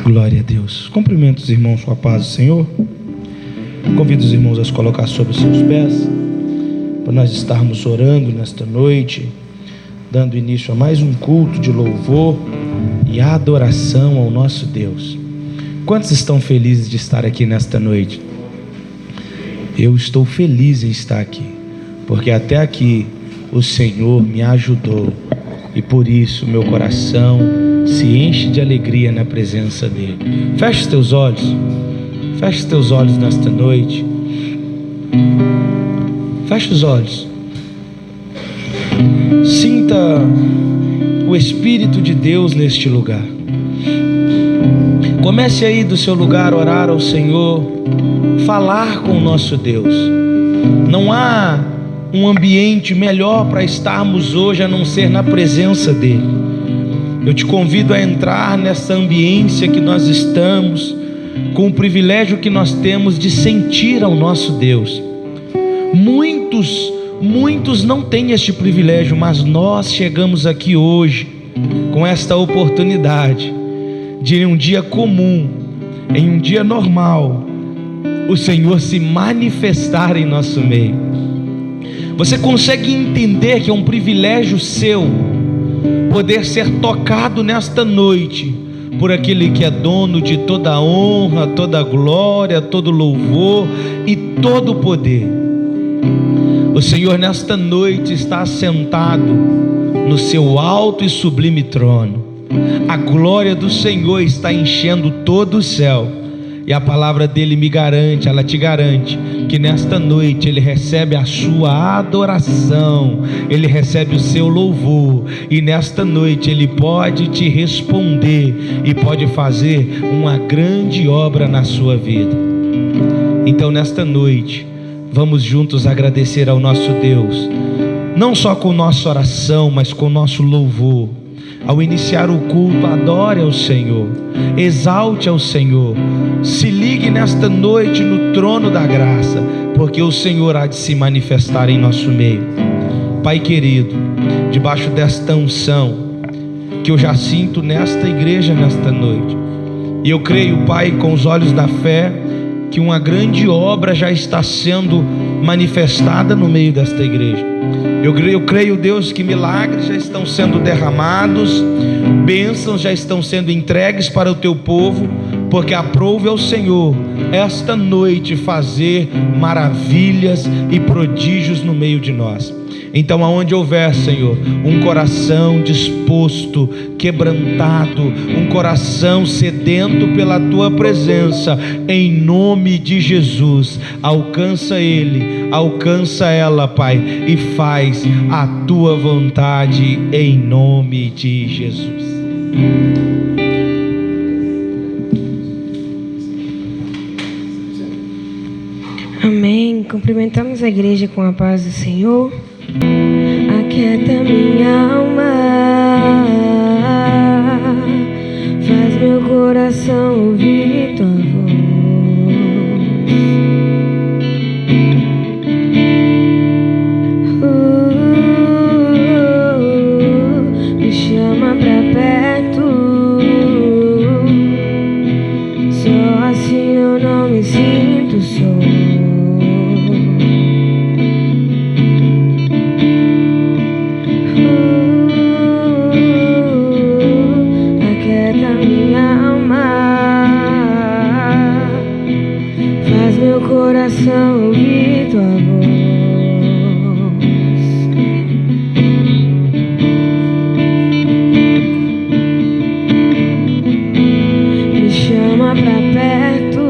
Glória a Deus. Cumprimento os irmãos com a paz do Senhor. Convido os irmãos a se colocar sobre os seus pés, para nós estarmos orando nesta noite, dando início a mais um culto de louvor e adoração ao nosso Deus. Quantos estão felizes de estar aqui nesta noite? Eu estou feliz em estar aqui, porque até aqui o Senhor me ajudou, e por isso meu coração se enche de alegria na presença dele. Feche os teus olhos. Feche os teus olhos nesta noite. Feche os olhos. Sinta o Espírito de Deus neste lugar. Comece aí do seu lugar a orar ao Senhor, falar com o nosso Deus. Não há um ambiente melhor para estarmos hoje a não ser na presença dele. Eu te convido a entrar nessa ambiência que nós estamos, com o privilégio que nós temos de sentir ao nosso Deus. Muitos não têm este privilégio, mas nós chegamos aqui hoje com esta oportunidade de, em um dia comum, em um dia normal, o Senhor se manifestar em nosso meio. Você consegue entender que é um privilégio seu poder ser tocado nesta noite por aquele que é dono de toda a honra, toda a glória, todo louvor e todo o poder. O Senhor nesta noite está assentado no seu alto e sublime trono. A glória do Senhor está enchendo todo o céu, e a palavra dele me garante, ela te garante, que nesta noite ele recebe a sua adoração, ele recebe o seu louvor, e nesta noite ele pode te responder e pode fazer uma grande obra na sua vida. Então nesta noite vamos juntos agradecer ao nosso Deus, não só com nossa oração, mas com nosso louvor. Ao iniciar o culto, adore ao Senhor, exalte ao Senhor, se ligue nesta noite no trono da graça, porque o Senhor há de se manifestar em nosso meio. Pai querido, debaixo desta unção que eu já sinto nesta igreja nesta noite, e eu creio, Pai, com os olhos da fé, que uma grande obra já está sendo manifestada no meio desta igreja. Eu creio, Deus, que milagres já estão sendo derramados, bênçãos já estão sendo entregues para o teu povo, porque aprove ao Senhor esta noite fazer maravilhas e prodígios no meio de nós. Então aonde houver, Senhor, um coração disposto, quebrantado, um coração sedento pela Tua presença, em nome de Jesus, alcança ele, alcança ela, Pai, e faz a Tua vontade em nome de Jesus. Amém. Cumprimentamos a igreja com a paz do Senhor. Aquieta minha alma, faz meu coração ouvir tua voz. Me chama pra perto, só assim eu não me sinto só. Coração ouvir tua voz. Me chama pra perto,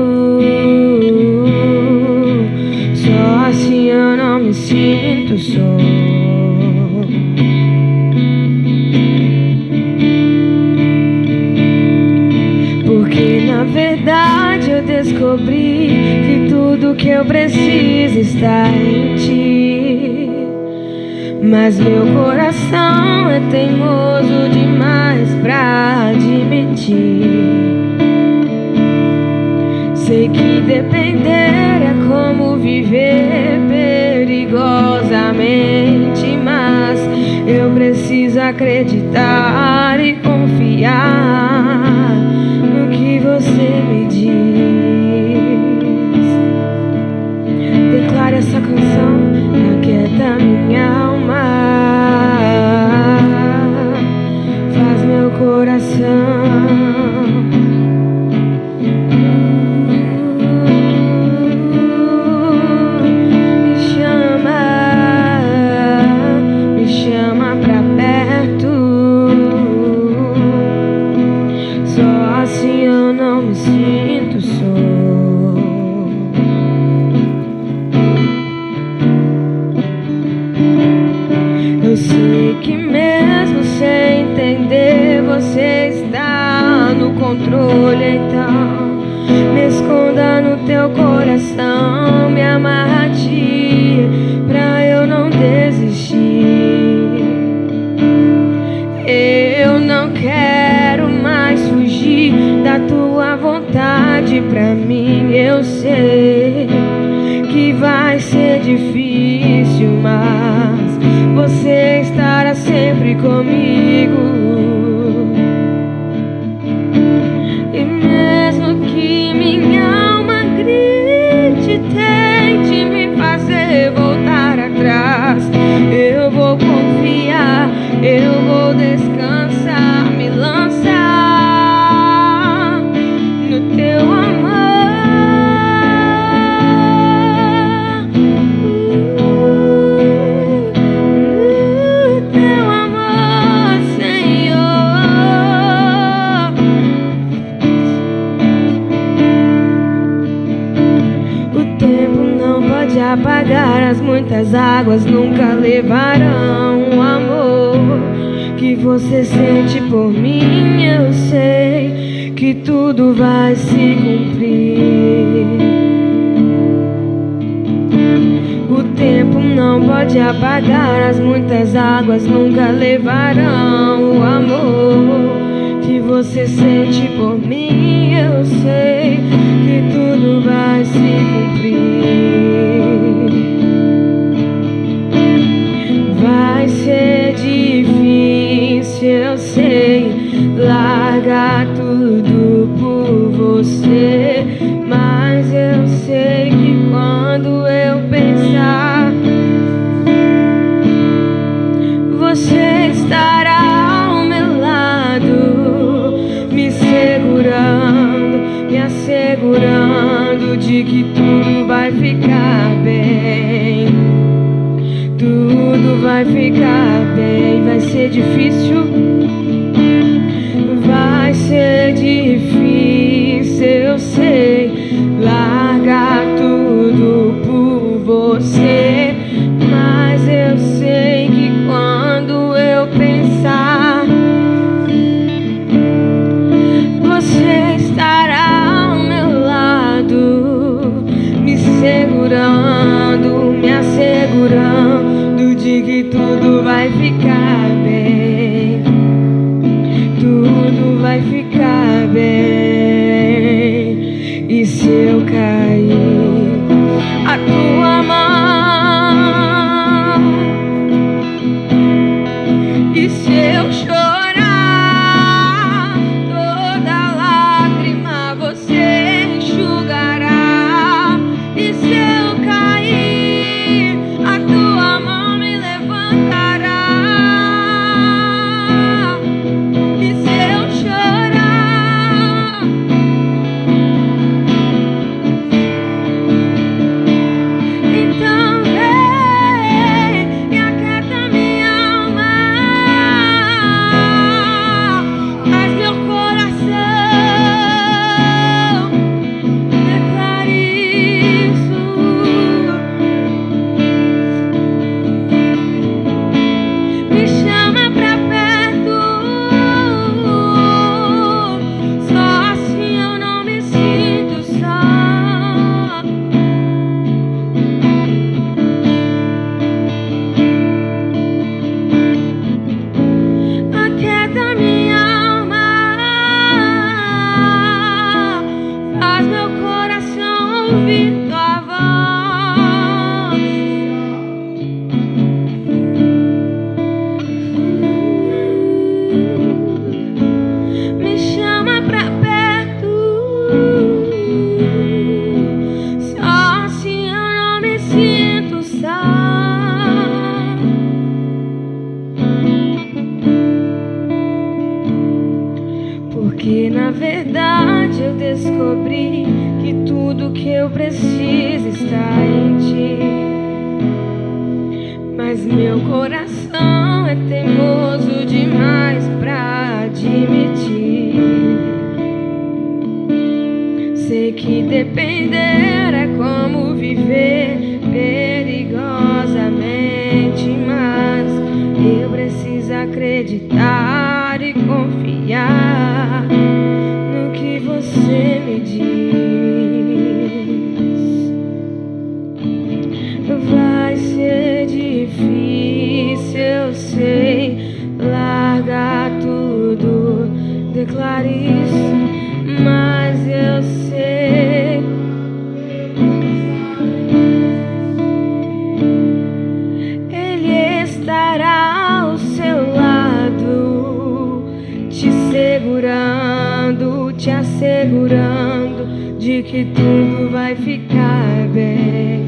só assim eu não me sinto só. Porque na verdade eu descobri que tudo que eu preciso está em ti, mas meu coração é teimoso demais pra admitir. Sei que depender é como viver perigosamente, mas eu preciso acreditar e confiar no que você me diz. Declare essa canção. Aquieta minha alma, faz meu coração me chama pra perto. Só assim eu não me sinto só. Eu sei que mesmo sem entender, você está no controle. Então me esconda no teu coração, me amarra a ti, pra eu não desistir. Eu não quero mais fugir da tua vontade pra mim. Eu sei que vai ser difícil, mas você estará sempre comigo. E mesmo que minha alma grite, tente me fazer voltar atrás, eu vou confiar, eu vou descansar, me lançar no teu amor. Apagar as muitas águas, nunca levarão o amor que você sente por mim. Eu sei que tudo vai se cumprir. O tempo não pode apagar as muitas águas, nunca levarão o amor que você sente por mim. Eu sei que tudo vai se cumprir. Vai ser difícil, eu sei, largar tudo por você, mas eu sei que quando eu pensar, você estará ao meu lado, me segurando, me assegurando de que tudo vai ficar bem. Tudo vai ficar bem. Vai ser difícil, vai ser difícil, eu sei, largar tudo por você, mas eu sei que quando eu pensar, você estará ao meu lado, me segurando, me assegurando de que tudo vai ficar bem. Na verdade eu descobri que tudo que eu preciso está em ti. Mas meu coração é teimoso demais pra admitir. Sei que depender é como viver perigosamente, mas eu preciso acreditar e confiar no que você me diz. Vai ser difícil, eu sei, largar tudo, declaro isso, mas eu sei. Ele estará ao seu lado, te segurando, te assegurando de que tudo vai ficar bem.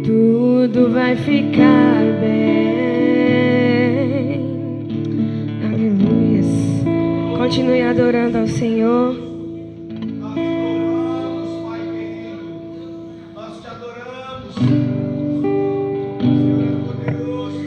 Tudo vai ficar bem. Aleluia. Continue adorando ao Senhor. Nós te adoramos. Senhor é poderoso.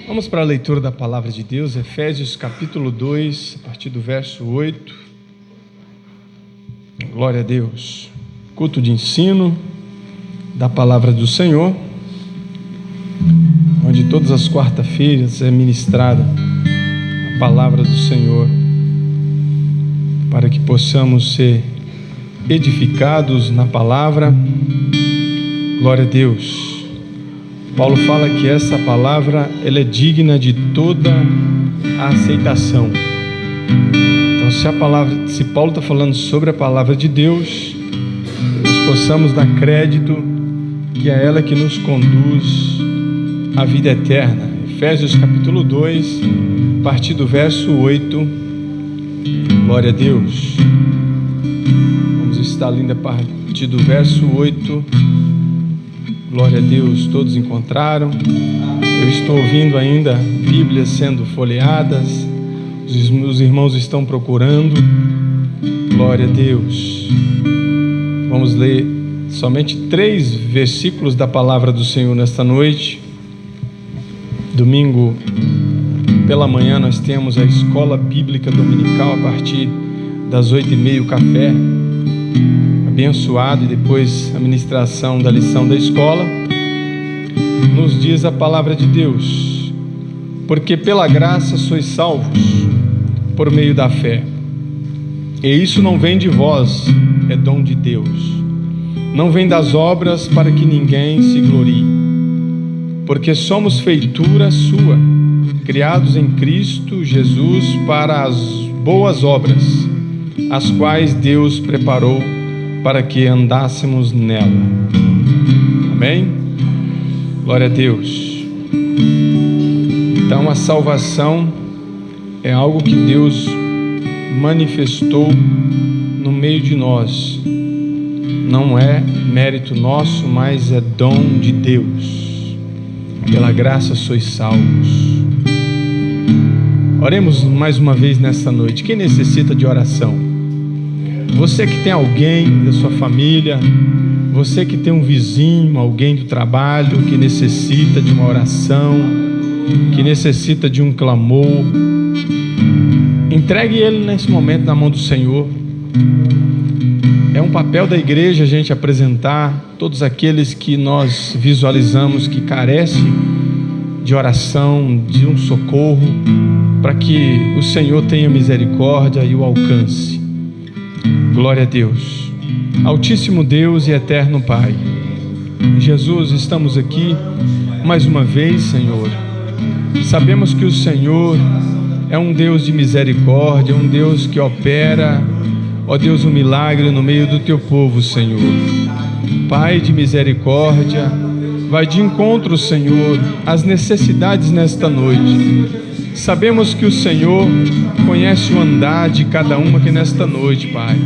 Vamos para a leitura da palavra de Deus, Efésios capítulo 2, a partir do verso 8. Glória a Deus. Culto de ensino da palavra do Senhor, onde todas as quarta-feiras é ministrada a palavra do Senhor, para que possamos ser edificados na palavra. Glória a Deus. Paulo fala que essa palavra ela é digna de toda a aceitação. Então, se Paulo está falando sobre a palavra de Deus, nós possamos dar crédito que é ela que nos conduz à vida eterna. Efésios capítulo 2, a partir do verso 8. Glória a Deus. Vamos estar lendo a partir do verso 8. Glória a Deus, todos encontraram. Eu estou ouvindo ainda Bíblias sendo folheadas. Os irmãos estão procurando. Glória a Deus. Vamos ler somente 3 versículos da palavra do Senhor nesta noite. Domingo pela manhã nós temos a escola bíblica dominical a partir das 8h30, o café abençoado, e depois a ministração da lição da escola. Nos diz a palavra de Deus: porque pela graça sois salvos por meio da fé, e isso não vem de vós, é dom de Deus, não vem das obras, para que ninguém se glorie, porque somos feitura sua, criados em Cristo Jesus para as boas obras, as quais Deus preparou para que andássemos nela. Amém? Glória a Deus. Então a salvação é algo que Deus manifestou no meio de nós. Não é mérito nosso, mas é dom de Deus. Pela graça sois salvos. Oremos mais uma vez nessa noite. Quem necessita de oração? Você que tem alguém da sua família, você que tem um vizinho, alguém do trabalho que necessita de uma oração, que necessita de um clamor, entregue ele nesse momento na mão do Senhor. É um papel da igreja a gente apresentar todos aqueles que nós visualizamos que carecem de oração, de um socorro, para que o Senhor tenha misericórdia e o alcance. Glória a Deus. Altíssimo Deus e eterno Pai, Jesus, estamos aqui mais uma vez, Senhor. Sabemos que o Senhor é um Deus de misericórdia, um Deus que opera, ó Deus, um milagre no meio do teu povo, Senhor. Pai de misericórdia, vai de encontro, Senhor, às necessidades nesta noite. Sabemos que o Senhor conhece o andar de cada uma aqui nesta noite, Pai.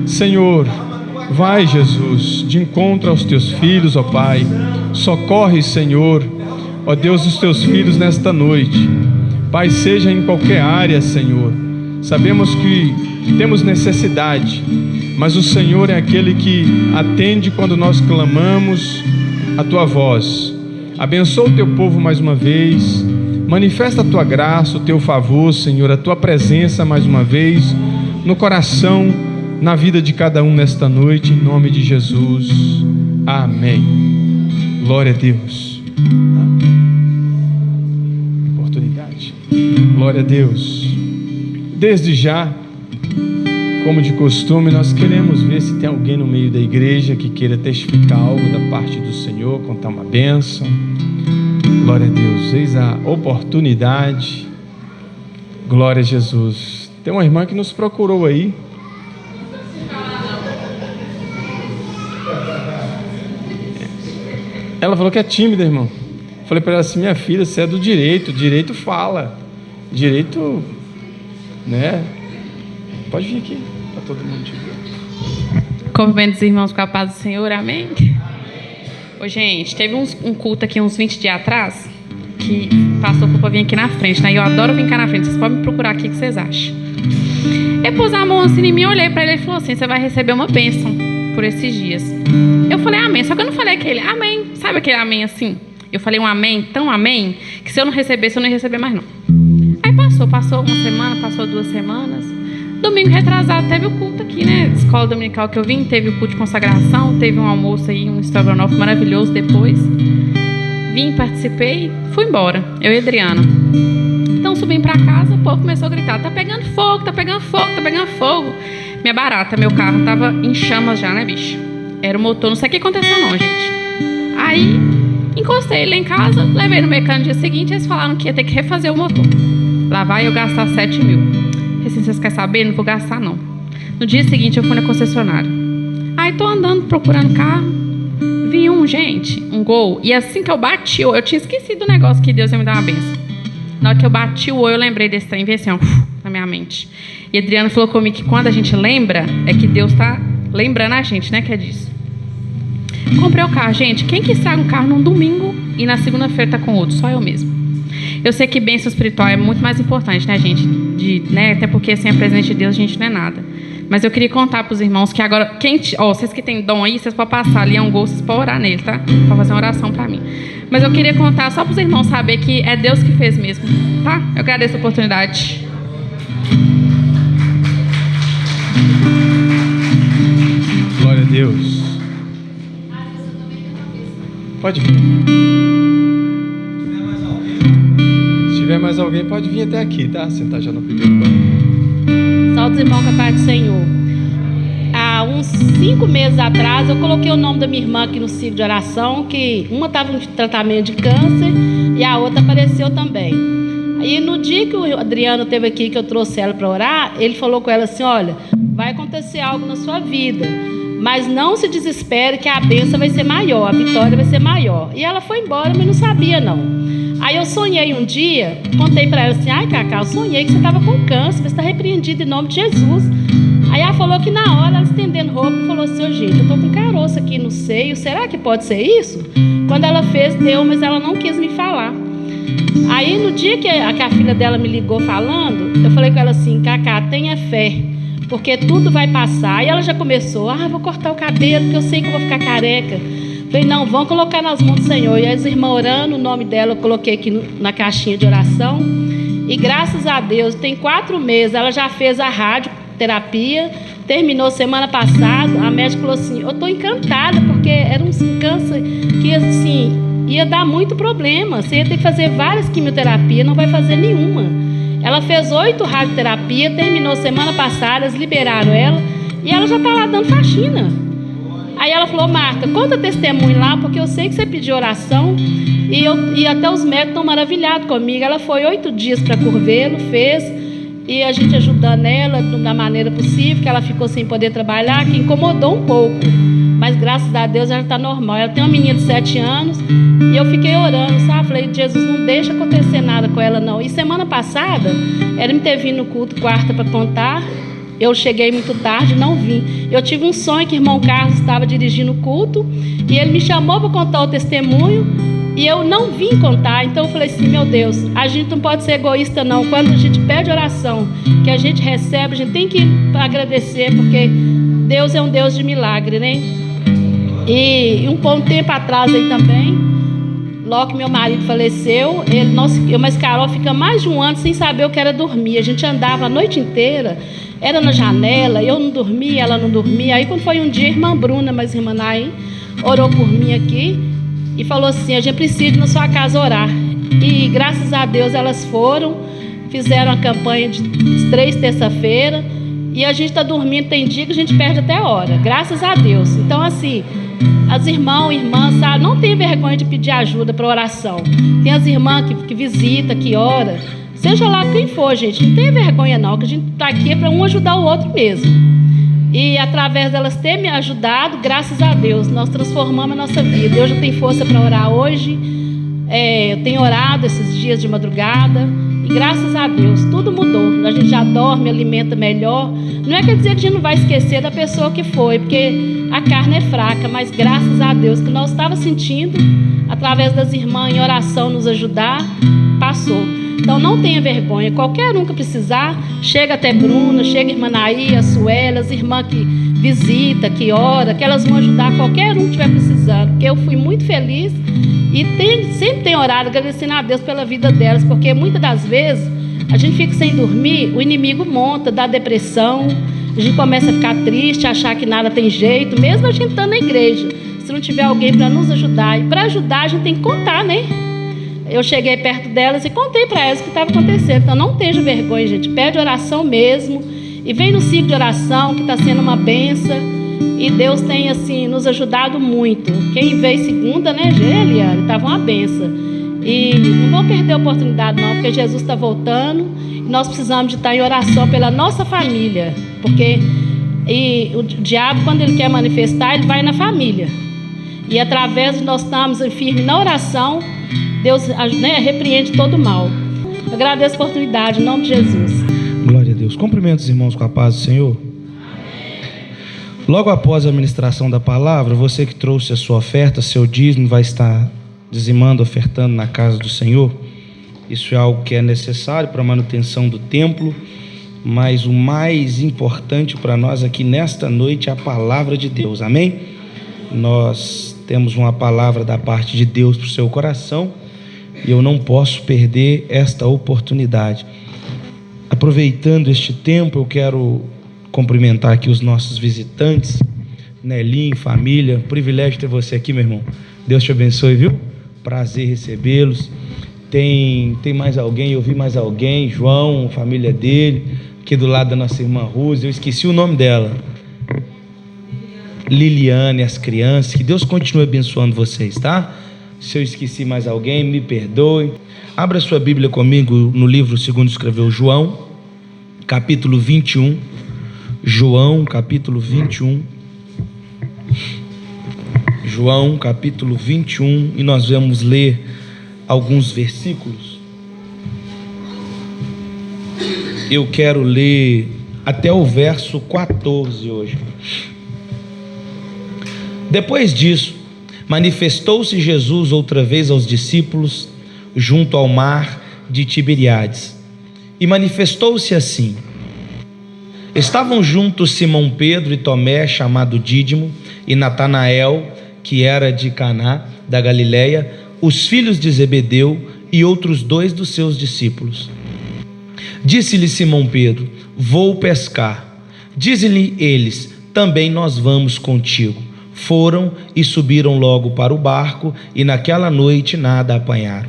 Senhor, vai, Jesus, de encontro aos teus filhos, ó Pai. Socorre, Senhor, ó Deus, os teus filhos nesta noite. Pai, seja em qualquer área, Senhor. Sabemos que temos necessidade, mas o Senhor é aquele que atende quando nós clamamos a tua voz. Abençoa o teu povo mais uma vez. Manifesta a tua graça, o teu favor, Senhor, a tua presença mais uma vez no coração, na vida de cada um nesta noite, em nome de Jesus. Amém. Glória a Deus. Oportunidade. Glória a Deus. Desde já, como de costume, nós queremos ver se tem alguém no meio da igreja que queira testificar algo da parte do Senhor, contar uma bênção. Glória a Deus. Eis a oportunidade. Glória a Jesus. Tem uma irmã que nos procurou aí. Ela falou que é tímida, irmão. Falei para ela assim: minha filha, você é do direito. Direito fala. Direito, né? Pode vir aqui, para todo mundo te ver. Cumprimento os irmãos com a paz do Senhor, amém? Ô, gente, teve um culto aqui uns 20 dias atrás, que passou para vir aqui na frente, né? E eu adoro vir cá na frente, vocês podem me procurar aqui, o que vocês acham? Ele pôs a mão assim em mim, eu olhei para ele e falou assim: você vai receber uma bênção por esses dias. Eu falei amém, só que eu não falei aquele amém, sabe aquele amém assim? Eu falei um amém, tão amém, que se eu não recebesse, eu não ia receber mais não. Aí passou uma semana, passou 2 semanas. Domingo retrasado teve o culto aqui, né? Escola dominical que eu vim, teve o culto de consagração, teve um almoço aí, um estrogonofe maravilhoso depois. Vim, participei, fui embora, eu e a Adriana. Então subi pra casa, o povo começou a gritar: tá pegando fogo, tá pegando fogo, tá pegando fogo. Minha barata, meu carro tava em chamas já, né, bicho? Era o motor, não sei o que aconteceu não, gente. Aí, encostei ele lá em casa, levei no mecânico no dia seguinte, eles falaram que ia ter que refazer o motor. Lá vai eu gastar 7 mil. Assim, vocês querem saber? Não vou gastar não. No dia seguinte eu fui na concessionária. Aí tô andando, procurando carro. Vi um Gol. E assim que eu bati, eu tinha esquecido do negócio que Deus ia me dar uma benção. Na hora que eu bati o olho, eu lembrei desse trem, veio assim, ó, na minha mente. E Adriano falou comigo que quando a gente lembra, é que Deus tá lembrando a gente, né, que é disso. Comprei o carro, gente. Quem que estraga um carro num domingo e na segunda-feira tá com outro? Só eu mesmo. Eu sei que bênção espiritual é muito mais importante, né, gente? Até porque sem a presença de Deus a gente não é nada. Mas eu queria contar para os irmãos que agora, vocês que têm dom aí, vocês podem passar ali, é um Gol, vocês podem orar nele, tá? Para fazer uma oração para mim. Mas eu queria contar só para os irmãos saber que é Deus que fez mesmo, tá? Eu agradeço a oportunidade. Glória a Deus. Pode vir. Se tiver mais alguém, pode vir até aqui, tá? Sentar já no primeiro banco. Salve, irmão, com a paz do Senhor. Há uns 5 meses atrás, eu coloquei o nome da minha irmã aqui no ciclo de oração, que uma estava em tratamento de câncer e a outra apareceu também. E no dia que o Adriano esteve aqui, que eu trouxe ela para orar, ele falou com ela assim: olha, vai acontecer algo na sua vida, mas não se desespere que a bênção vai ser maior, a vitória vai ser maior. E ela foi embora, mas não sabia não. Aí eu sonhei um dia, contei para ela assim: ai, Cacá, eu sonhei que você estava com câncer, você está repreendido em nome de Jesus. Aí ela falou que na hora, ela estendendo roupa, falou assim: ô, gente, eu estou com caroço aqui no seio, será que pode ser isso? Quando ela fez, deu, mas ela não quis me falar. Aí no dia que a filha dela me ligou falando, eu falei com ela assim: Cacá, tenha fé, porque tudo vai passar. E ela já começou: vou cortar o cabelo, porque eu sei que eu vou ficar careca. Falei: não, vamos colocar nas mãos do Senhor. E as irmãs orando, o nome dela eu coloquei aqui na caixinha de oração. E graças a Deus, tem 4 meses, ela já fez a radioterapia, terminou semana passada. A médica falou assim: eu estou encantada, porque era um câncer que assim, ia dar muito problema. Você ia ter que fazer várias quimioterapias, não vai fazer nenhuma. Ela fez 8 radioterapias, terminou semana passada, eles liberaram ela e ela já está lá dando faxina. Aí ela falou: Marta, conta testemunho lá, porque eu sei que você pediu oração e até os médicos estão maravilhados comigo. Ela foi 8 dias para Curvelo, fez, e a gente ajudando ela da maneira possível, que ela ficou sem poder trabalhar, que incomodou um pouco. Mas graças a Deus ela está normal. Ela tem uma menina de 7 anos e eu fiquei orando, sabe? Falei: Jesus, não deixa acontecer nada com ela não. E semana passada, ela me teve vindo no culto quarta para contar. Eu cheguei muito tarde, não vim. Eu tive um sonho que o irmão Carlos estava dirigindo o culto e ele me chamou para contar o testemunho e eu não vim contar. Então eu falei assim: meu Deus, a gente não pode ser egoísta não. Quando a gente pede oração, que a gente recebe, a gente tem que agradecer, porque Deus é um Deus de milagre, né? E um bom tempo atrás aí também, logo que meu marido faleceu, eu e Carol ficamos mais de um ano sem saber o que era dormir. A gente andava a noite inteira, era na janela, eu não dormia, ela não dormia. Aí quando foi um dia, a irmã Bruna, mas a irmã Naí, orou por mim aqui e falou assim: a gente precisa ir na sua casa orar. E graças a Deus elas foram, fizeram a campanha de 3 terça-feira, e a gente está dormindo, tem dia que a gente perde até a hora, graças a Deus. Então assim, as irmãs, sabe, não tem vergonha de pedir ajuda para oração. Tem as irmãs que visita, que ora, seja lá quem for, gente, não tem vergonha não, que a gente está aqui para um ajudar o outro mesmo. E através delas ter me ajudado, graças a Deus, nós transformamos a nossa vida. Eu já tenho força para orar hoje, eu tenho orado esses dias de madrugada, e graças a Deus, tudo mudou. A gente já dorme, alimenta melhor. Não é quer dizer que a gente não vai esquecer da pessoa que foi, porque a carne é fraca, mas graças a Deus que nós estávamos sentindo, através das irmãs em oração nos ajudar, passou. Então não tenha vergonha, qualquer um que precisar, chega até Bruna, chega a irmã Naí, a Suela, as irmãs que visita, que ora, que elas vão ajudar qualquer um que estiver precisando. Porque eu fui muito feliz e sempre tenho orado, agradecendo a Deus pela vida delas, porque muitas das vezes a gente fica sem dormir, o inimigo monta, dá depressão, a gente começa a ficar triste, achar que nada tem jeito, mesmo a gente estando na igreja. Se não tiver alguém para nos ajudar, e para ajudar a gente tem que contar, né? Eu cheguei perto delas e contei para elas o que estava acontecendo. Então não tenha vergonha, gente. Pede oração mesmo. E vem no ciclo de oração, que está sendo uma benção. E Deus tem, assim, nos ajudado muito. Quem veio segunda, né, Eliane? Estava uma benção. E não vou perder a oportunidade, não, porque Jesus está voltando. E nós precisamos de estar em oração pela nossa família. Porque o diabo, quando ele quer manifestar, ele vai na família. E através de nós estarmos firmes na oração, Deus, né, repreende todo o mal. Eu agradeço a oportunidade, em nome de Jesus. Glória a Deus. Cumprimento os irmãos com a paz do Senhor. Logo após a ministração da palavra, você que trouxe a sua oferta, seu dízimo, vai estar dizimando, ofertando na casa do Senhor. Isso é algo que é necessário para a manutenção do templo, mas o mais importante para nós aqui nesta noite é a palavra de Deus. Amém? Nós temos uma palavra da parte de Deus para o seu coração e eu não posso perder esta oportunidade. Aproveitando este tempo, eu quero cumprimentar aqui os nossos visitantes, Nelinho, família, privilégio ter você aqui, meu irmão. Deus te abençoe, viu? Prazer recebê-los. Tem mais alguém, eu vi mais alguém, João, família dele, aqui do lado da nossa irmã Rose, eu esqueci o nome dela. Liliane, as crianças, que Deus continue abençoando vocês, tá? Se eu esqueci mais alguém, me perdoe. Abra sua Bíblia comigo no livro segundo escreveu João, capítulo 21. João, capítulo 21. João, capítulo 21, e nós vamos ler alguns versículos. Eu quero ler até o verso 14 hoje. Depois disso, manifestou-se Jesus outra vez aos discípulos junto ao mar de Tiberíades, e manifestou-se assim: estavam juntos Simão Pedro e Tomé, chamado Dídimo, e Natanael, que era de Caná da Galileia, os filhos de Zebedeu e outros 2 dos seus discípulos. Disse-lhe Simão Pedro: vou pescar. Dizem-lhe eles: também nós vamos contigo. Foram e subiram logo para o barco, e naquela noite nada apanharam.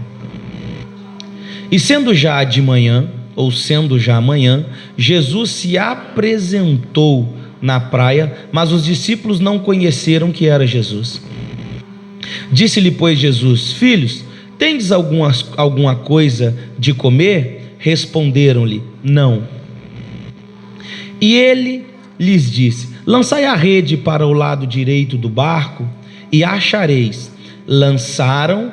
E sendo já de manhã, ou sendo já amanhã, Jesus se apresentou na praia, mas os discípulos não conheceram que era Jesus. Disse-lhe, pois, Jesus: filhos, tendes alguma coisa de comer? Responderam-lhe: não. E ele lhes disse: lançai a rede para o lado direito do barco e achareis. Lançaram-na,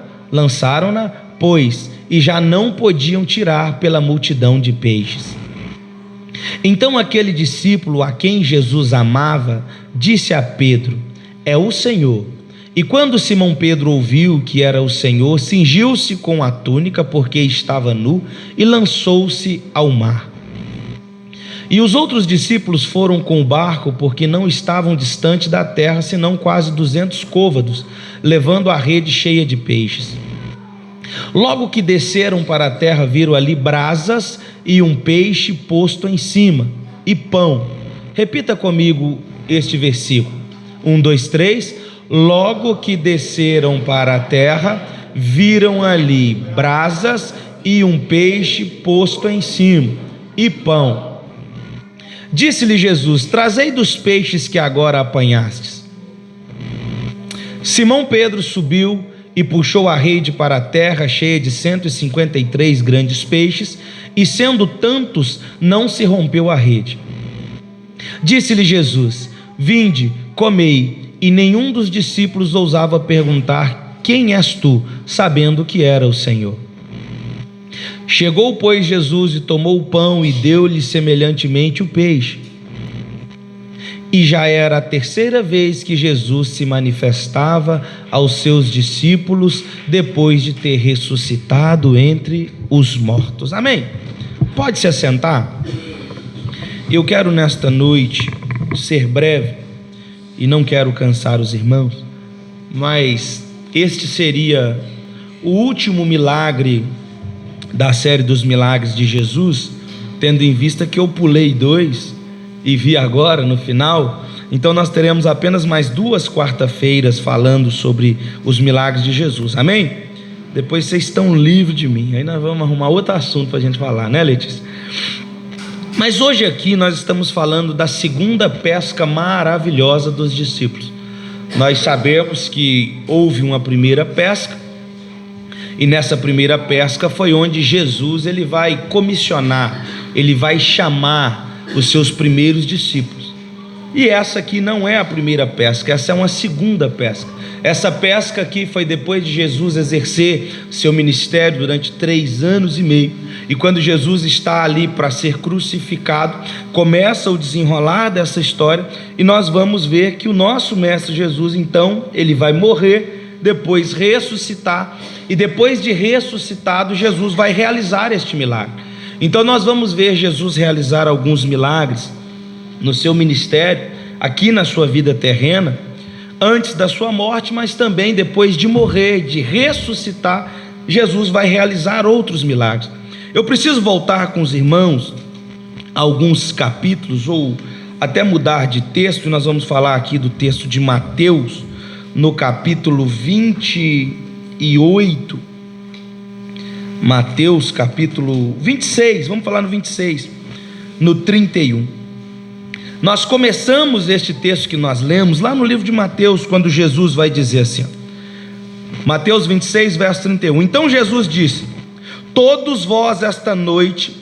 pois, e já não podiam tirar pela multidão de peixes. Então aquele discípulo a quem Jesus amava disse a Pedro: é o Senhor. E quando Simão Pedro ouviu que era o Senhor, cingiu-se com a túnica, porque estava nu, e lançou-se ao mar. E os outros discípulos foram com o barco, porque não estavam distante da terra, senão quase 200 côvados, levando a rede cheia de peixes. Logo que desceram para a terra, viram ali brasas e um peixe posto em cima, e pão. Repita comigo este versículo. 1, 2, 3. Logo que desceram para a terra, viram ali brasas e um peixe posto em cima, e pão. Disse-lhe Jesus: trazei dos peixes que agora apanhastes. Simão Pedro subiu e puxou a rede para a terra, cheia de 153 grandes peixes, e sendo tantos, não se rompeu a rede. Disse-lhe Jesus: vinde, comei. E nenhum dos discípulos ousava perguntar: quem és tu? Sabendo que era o Senhor. Chegou, pois, Jesus e tomou o pão e deu-lhe semelhantemente o peixe. E já era a 3ª vez que Jesus se manifestava aos seus discípulos, depois de ter ressuscitado entre os mortos. Amém? Pode se assentar? Eu quero nesta noite ser breve, e não quero cansar os irmãos, mas este seria o último milagre da série dos milagres de Jesus, tendo em vista que eu pulei 2 e vi agora no final. Então nós teremos apenas mais 2 quarta-feiras falando sobre os milagres de Jesus, amém? Depois vocês estão livres de mim, aí nós vamos arrumar outro assunto para a gente falar, né, Letícia? Mas hoje aqui nós estamos falando da segunda pesca maravilhosa dos discípulos. Nós sabemos que houve uma primeira pesca, e nessa primeira pesca foi onde Jesus ele vai comissionar, ele vai chamar os seus primeiros discípulos. E essa aqui não é a primeira pesca, essa é uma segunda pesca. Essa pesca aqui foi depois de Jesus exercer seu ministério durante 3 anos e meio. E quando Jesus está ali para ser crucificado, começa o desenrolar dessa história, e nós vamos ver que o nosso mestre Jesus, então, ele vai morrer, depois ressuscitar, e depois de ressuscitado, Jesus vai realizar este milagre. Então nós vamos ver Jesus realizar alguns milagres no seu ministério, aqui na sua vida terrena, antes da sua morte, mas também depois de morrer, de ressuscitar, Jesus vai realizar outros milagres. Eu preciso voltar com os irmãos a alguns capítulos, ou até mudar de texto, e nós vamos falar aqui do texto de Mateus, no capítulo 28, Mateus capítulo 26, vamos falar no 26, no 31. Nós começamos este texto que nós lemos lá no livro de Mateus, quando Jesus vai dizer assim, Mateus 26, verso 31. Então Jesus disse: todos vós esta noite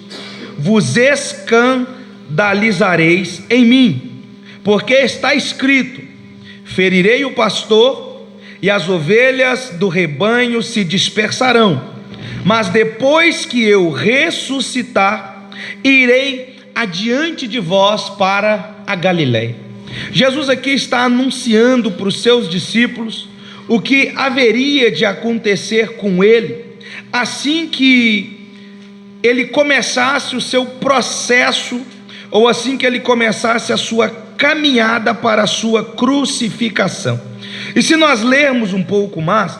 vos escandalizareis em mim, porque está escrito: ferirei o pastor e as ovelhas do rebanho se dispersarão, mas depois que eu ressuscitar, irei adiante de vós para a Galileia. Jesus aqui está anunciando para os seus discípulos o que haveria de acontecer com ele assim que ele começasse o seu processo, ou assim que ele começasse a sua caminhada para a sua crucificação. E se nós lermos um pouco mais,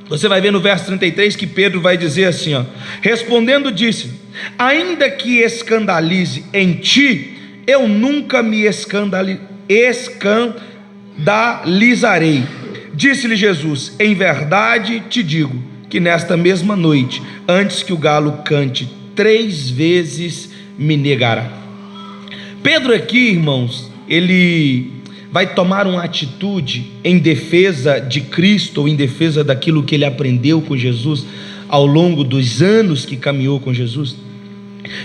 você vai ver no verso 33 que Pedro vai dizer assim, respondendo disse: ainda que escandalize em ti, eu nunca me escandalizarei. Disse-lhe Jesus: em verdade te digo que nesta mesma noite, antes que o galo cante, 3 vezes me negará. Pedro aqui, irmãos, ele vai tomar uma atitude em defesa de Cristo, ou em defesa daquilo que ele aprendeu com Jesus ao longo dos anos que caminhou com Jesus.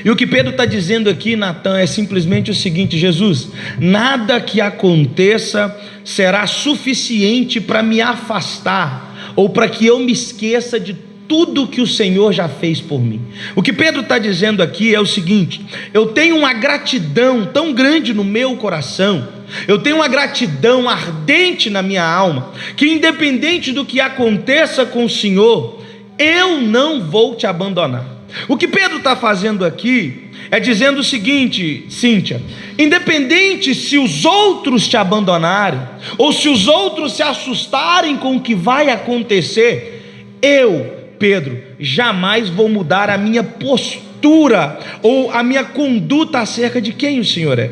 E o que Pedro está dizendo aqui, Natan, é simplesmente o seguinte: Jesus, nada que aconteça será suficiente para me afastar, ou para que eu me esqueça de tudo que o Senhor já fez por mim. O que Pedro está dizendo aqui é o seguinte: eu tenho uma gratidão tão grande no meu coração, eu tenho uma gratidão ardente na minha alma, que independente do que aconteça com o Senhor, eu não vou te abandonar. O que Pedro está fazendo aqui é dizendo o seguinte, Cíntia: independente se os outros te abandonarem, ou se os outros se assustarem com o que vai acontecer, eu, Pedro, jamais vou mudar a minha postura ou a minha conduta acerca de quem o Senhor é.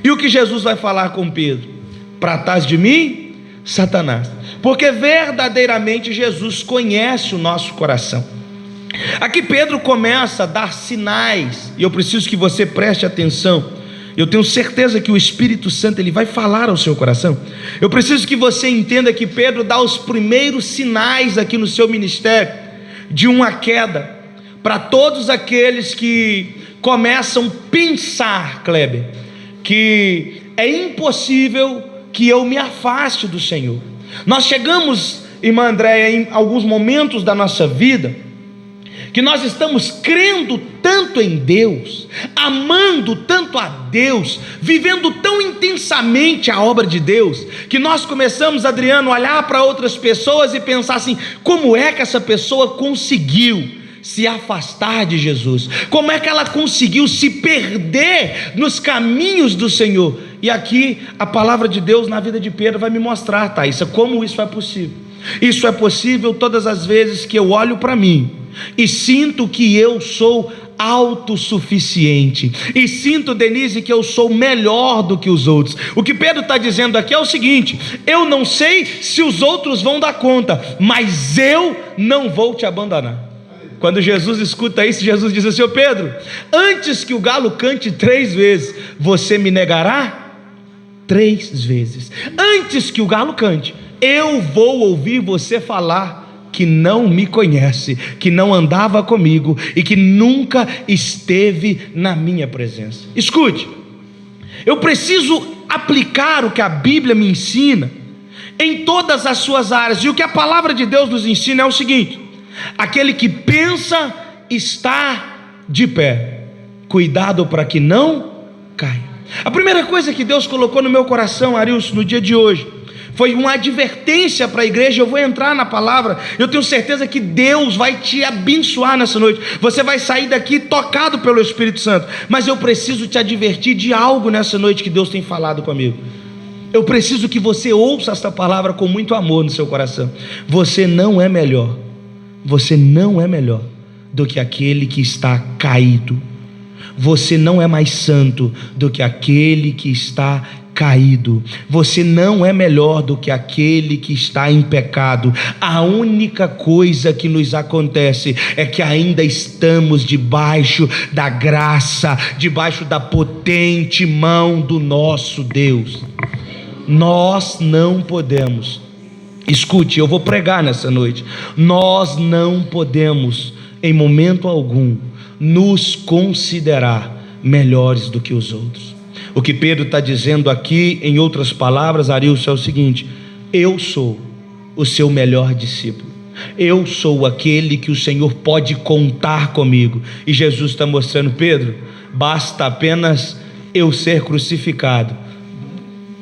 E o que Jesus vai falar com Pedro? Para trás de mim, Satanás. Porque verdadeiramente Jesus conhece o nosso coração. Aqui Pedro começa a dar sinais, e eu preciso que você preste atenção. Eu tenho certeza que o Espírito Santo ele vai falar ao seu coração. Eu preciso que você entenda que Pedro dá os primeiros sinais aqui no seu ministério de uma queda para todos aqueles que começam a pensar, Kleber, que é impossível que eu me afaste do Senhor. Nós chegamos, irmã Andréia, em alguns momentos da nossa vida, que nós estamos crendo tanto em Deus, amando tanto a Deus, vivendo tão intensamente a obra de Deus, que nós começamos, Adriano, a olhar para outras pessoas e pensar assim: como é que essa pessoa conseguiu se afastar de Jesus? Como é que ela conseguiu se perder nos caminhos do Senhor? E aqui a palavra de Deus na vida de Pedro vai me mostrar, Thaís, como isso é possível. Isso é possível todas as vezes que eu olho para mim e sinto que eu sou autossuficiente, e sinto, Denise, que eu sou melhor do que os outros. O que Pedro está dizendo aqui é o seguinte: eu não sei se os outros vão dar conta, mas eu não vou te abandonar. Quando Jesus escuta isso, Jesus diz assim: ô Pedro, antes que o galo cante 3 vezes, você me negará 3 vezes. Antes que o galo cante, eu vou ouvir você falar que não me conhece, que não andava comigo e que nunca esteve na minha presença. Escute, eu preciso aplicar o que a Bíblia me ensina em todas as suas áreas, e o que a palavra de Deus nos ensina é o seguinte: aquele que pensa está de pé, cuidado para que não caia. A primeira coisa que Deus colocou no meu coração, Arilson, no dia de hoje, foi uma advertência para a igreja. Eu vou entrar na palavra, eu tenho certeza que Deus vai te abençoar nessa noite. Você vai sair daqui tocado pelo Espírito Santo. Mas eu preciso te advertir de algo nessa noite que Deus tem falado comigo. Eu preciso que você ouça esta palavra com muito amor no seu coração. Você não é melhor do que aquele que está caído. Você não é mais santo do que aquele que está caído. Você não é melhor do que aquele que está em pecado. A única coisa que nos acontece é que ainda estamos debaixo da graça, debaixo da potente mão do nosso Deus. Nós não podemos, escute, eu vou pregar nessa noite, nós não podemos em momento algum nos considerar melhores do que os outros. O que Pedro está dizendo aqui, em outras palavras, Arilson, é o seguinte: eu sou o seu melhor discípulo, eu sou aquele que o Senhor pode contar comigo. E Jesus está mostrando: Pedro, basta apenas eu ser crucificado.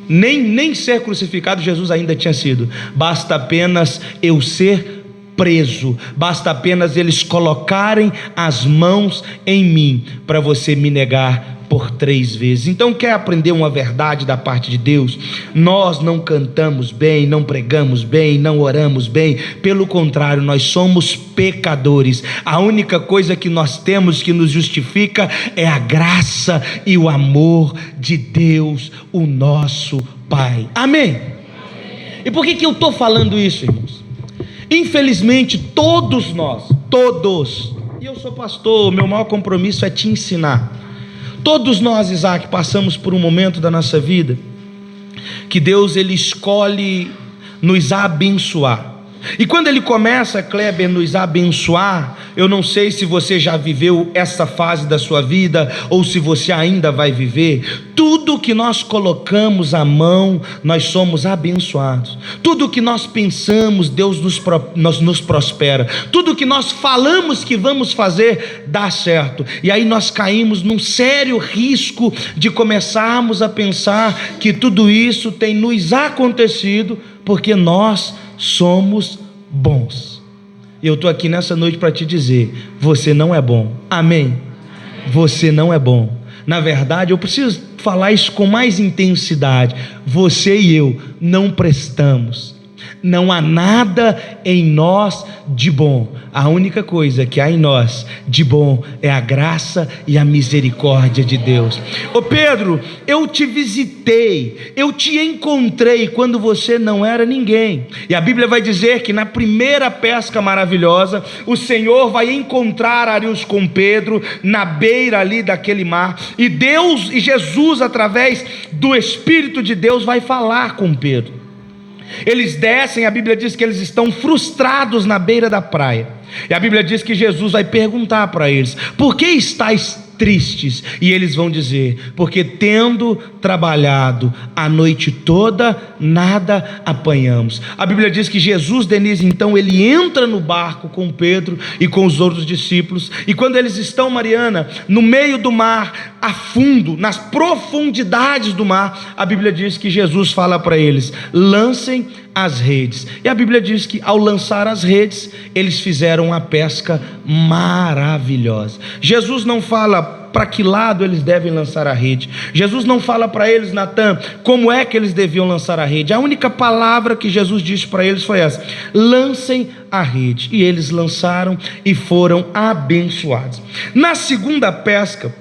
Nem ser crucificado Jesus ainda tinha sido, basta apenas eu ser preso, basta apenas eles colocarem as mãos em mim para você me negar por 3 vezes. Então, quer aprender uma verdade da parte de Deus? Nós não cantamos bem, não pregamos bem, não oramos bem, pelo contrário, nós somos pecadores. A única coisa que nós temos que nos justifica é a graça e o amor de Deus, o nosso Pai. Amém? E por que eu estou falando isso, irmãos? Infelizmente, todos nós, e eu sou pastor, meu maior compromisso é te ensinar. Todos nós, Isaac, passamos por um momento da nossa vida que Deus, Ele escolhe nos abençoar. E quando Ele começa, Kleber, nos abençoar, eu não sei se você já viveu essa fase da sua vida ou se você ainda vai viver. Tudo que nós colocamos à mão, nós somos abençoados. Tudo que nós pensamos, Deus nos prospera. Tudo que nós falamos que vamos fazer, dá certo. E aí nós caímos num sério risco de começarmos a pensar que tudo isso tem nos acontecido porque nós somos bons. E eu estou aqui nessa noite para te dizer: você não é bom. Amém? Você não é bom. Na verdade, eu preciso falar isso com mais intensidade: você e eu não prestamos. Não há nada em nós de bom. A única coisa que há em nós de bom é a graça e a misericórdia de Deus. Ô Pedro, eu te visitei, eu te encontrei quando você não era ninguém. E a Bíblia vai dizer que na primeira pesca maravilhosa, o Senhor vai encontrar Arilson com Pedro na beira ali daquele mar. E Deus e Jesus, através do Espírito de Deus, vai falar com Pedro. Eles descem, a Bíblia diz que eles estão frustrados na beira da praia. E a Bíblia diz que Jesus vai perguntar para eles: por que estáis tristes? E eles vão dizer: porque tendo trabalhado a noite toda, nada apanhamos. A Bíblia diz que Jesus, Denise, então ele entra no barco com Pedro e com os outros discípulos. E quando eles estão, Mariana, no meio do mar, a fundo, nas profundidades do mar, a Bíblia diz que Jesus fala para eles: lancem as redes. E a Bíblia diz que ao lançar as redes, eles fizeram uma pesca maravilhosa. Jesus não fala para que lado eles devem lançar a rede. Jesus não fala para eles, Natan, como é que eles deviam lançar a rede. A única palavra que Jesus disse para eles foi essa: lancem a rede. E eles lançaram e foram abençoados. Na segunda pesca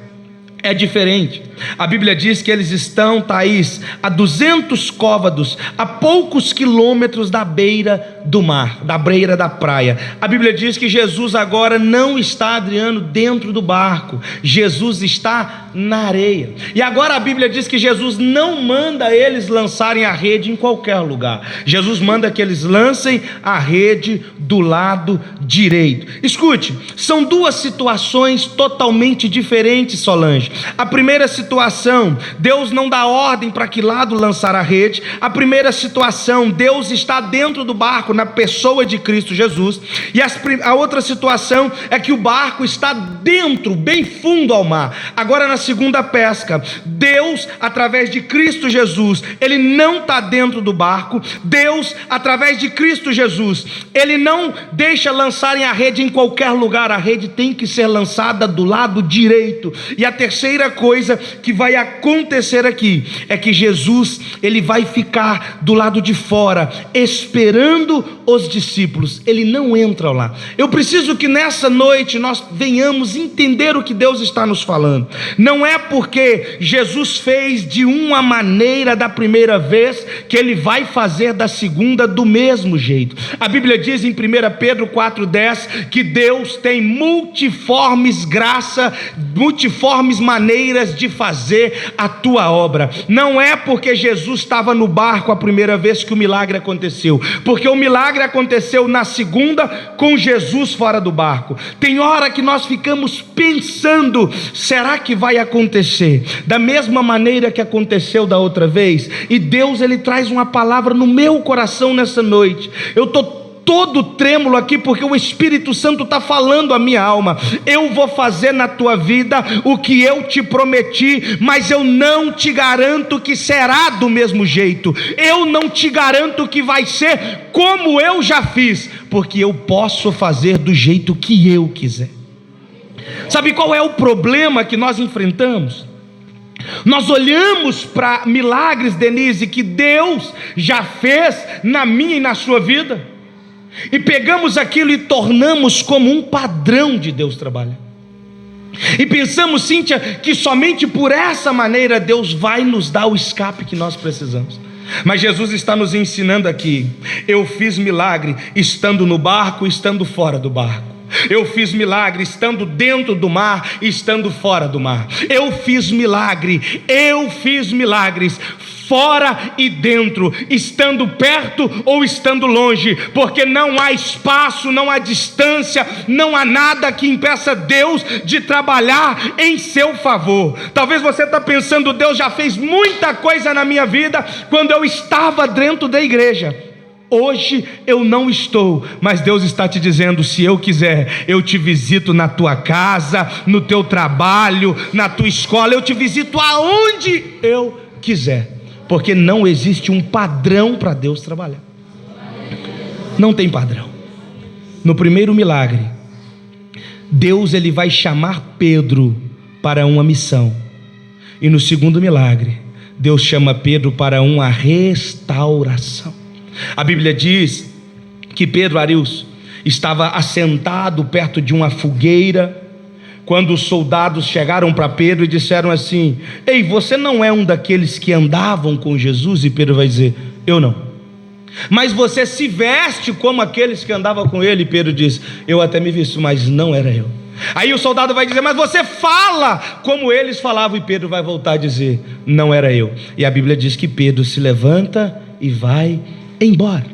é diferente. A Bíblia diz que eles estão, Thaís, a 200 côvados, a poucos quilômetros da beira do mar, da beira da praia. A Bíblia diz que Jesus agora não está, Adriano, dentro do barco. Jesus está na areia. E agora a Bíblia diz que Jesus não manda eles lançarem a rede em qualquer lugar. Jesus manda que eles lancem a rede do lado direito. Escute, são duas situações totalmente diferentes, Solange. A primeira situação, Deus não dá ordem para que lado lançar a rede. A primeira situação, Deus está dentro do barco na pessoa de Cristo Jesus. E a outra situação é que o barco está dentro, bem fundo ao mar. Agora na segunda pesca, Deus, através de Cristo Jesus, Ele não está dentro do barco. Deus, através de Cristo Jesus, Ele não deixa lançarem a rede em qualquer lugar. A rede tem que ser lançada do lado direito. E a terceira coisa que vai acontecer aqui é que Jesus, Ele vai ficar do lado de fora esperando os discípulos. Ele não entra lá. Eu preciso que nessa noite nós venhamos entender o que Deus está nos falando. Não é porque Jesus fez de uma maneira da primeira vez que Ele vai fazer da segunda do mesmo jeito. A Bíblia diz em 1 Pedro 4,10 que Deus tem multiformes graça, multiformes maneiras de fazer a tua obra. Não é porque Jesus estava no barco a primeira vez que o milagre aconteceu, porque o milagre aconteceu na segunda com Jesus fora do barco. Tem hora que nós ficamos pensando, será que vai acontecer da mesma maneira que aconteceu da outra vez? E Deus, Ele traz uma palavra no meu coração nessa noite. Eu estou todo trêmulo aqui porque o Espírito Santo está falando a minha alma. Eu vou fazer na tua vida o que eu te prometi, mas eu não te garanto que será do mesmo jeito. Eu não te garanto que vai ser como eu já fiz, porque eu posso fazer do jeito que eu quiser. Sabe qual é o problema que nós enfrentamos? Nós olhamos para milagres, Denise, que Deus já fez na minha e na sua vida, e pegamos aquilo e tornamos como um padrão de Deus trabalhar. E pensamos, Cíntia, que somente por essa maneira Deus vai nos dar o escape que nós precisamos. Mas Jesus está nos ensinando aqui: eu fiz milagre estando no barco, estando fora do barco. Eu fiz milagre estando dentro do mar, estando fora do mar. Eu fiz milagres fora e dentro, estando perto ou estando longe, porque não há espaço, não há distância, não há nada que impeça Deus de trabalhar em seu favor. Talvez você está pensando, Deus já fez muita coisa na minha vida quando eu estava dentro da igreja. Hoje eu não estou, mas Deus está te dizendo: se eu quiser, eu te visito na tua casa, no teu trabalho, na tua escola, eu te visito aonde eu quiser, porque não existe um padrão para Deus trabalhar. Não tem padrão. No primeiro milagre, Deus, Ele vai chamar Pedro para uma missão, e no segundo milagre, Deus chama Pedro para uma restauração. A Bíblia diz que Pedro, Arius, estava assentado perto de uma fogueira, quando os soldados chegaram para Pedro e disseram assim: ei, você não é um daqueles que andavam com Jesus? E Pedro vai dizer: eu não. Mas você se veste como aqueles que andavam com ele? E Pedro diz: eu até me visto, mas não era eu. Aí o soldado vai dizer: mas você fala como eles falavam. E Pedro vai voltar a dizer: não era eu. E a Bíblia diz que Pedro se levanta e vai embora.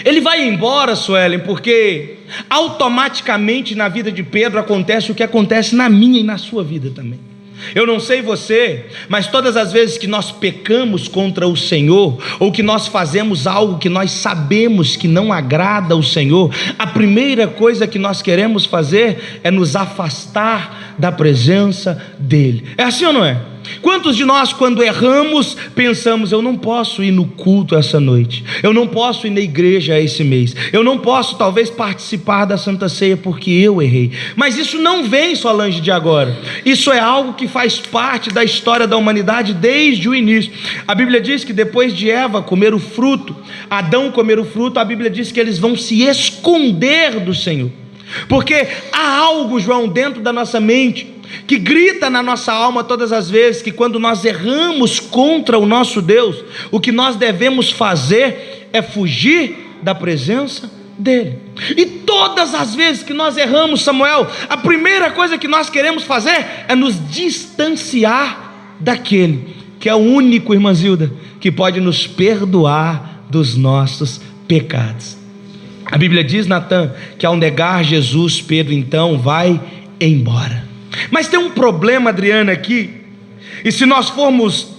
Ele vai embora, Suelen, porque automaticamente na vida de Pedro acontece o que acontece na minha e na sua vida também. Eu não sei você, mas todas as vezes que nós pecamos contra o Senhor, ou que nós fazemos algo que nós sabemos que não agrada ao Senhor, a primeira coisa que nós queremos fazer é nos afastar da presença dEle. É assim ou não é? Quantos de nós, quando erramos, pensamos: eu não posso ir no culto essa noite, eu não posso ir na igreja esse mês, eu não posso talvez participar da Santa Ceia porque eu errei. Mas isso não vem, Solange, de agora. Isso é algo que faz parte da história da humanidade desde o início. A Bíblia diz que depois de Eva comer o fruto, Adão comer o fruto, a Bíblia diz que eles vão se esconder do Senhor, porque há algo, João, dentro da nossa mente que grita na nossa alma todas as vezes que quando nós erramos contra o nosso Deus, o que nós devemos fazer é fugir da presença dele. E todas as vezes que nós erramos, Samuel, a primeira coisa que nós queremos fazer é nos distanciar daquele que é o único, irmã Zilda, que pode nos perdoar dos nossos pecados. A Bíblia diz, Natan, que ao negar Jesus, Pedro então vai embora. Mas tem um problema, Adriana, aqui. E se nós formos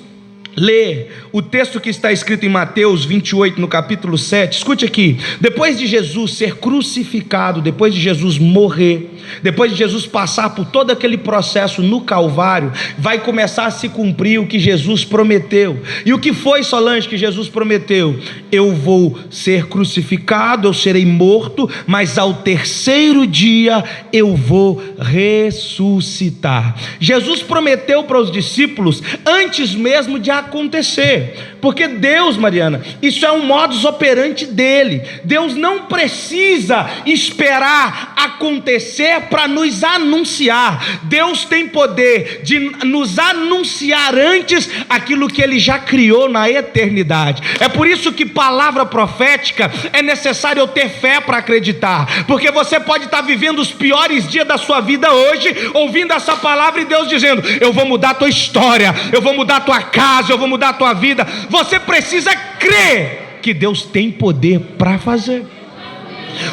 ler o texto que está escrito em Mateus 28, no capítulo 7, escute aqui: depois de Jesus ser crucificado, depois de Jesus morrer, depois de Jesus passar por todo aquele processo no Calvário, vai começar a se cumprir o que Jesus prometeu. E o que foi, Solange, que Jesus prometeu? Eu vou ser crucificado, eu serei morto, mas ao terceiro dia eu vou ressuscitar. Jesus prometeu para os discípulos antes mesmo de acontecer, porque Deus, Mariana, isso é um modus operandi dele. Deus não precisa esperar acontecer para nos anunciar. Deus tem poder de nos anunciar antes aquilo que ele já criou na eternidade. É por isso que palavra profética é necessário eu ter fé para acreditar, porque você pode estar vivendo os piores dias da sua vida hoje, ouvindo essa palavra e Deus dizendo: eu vou mudar a tua história, eu vou mudar a tua casa, eu vou mudar a tua vida. Você precisa crer que Deus tem poder para fazer.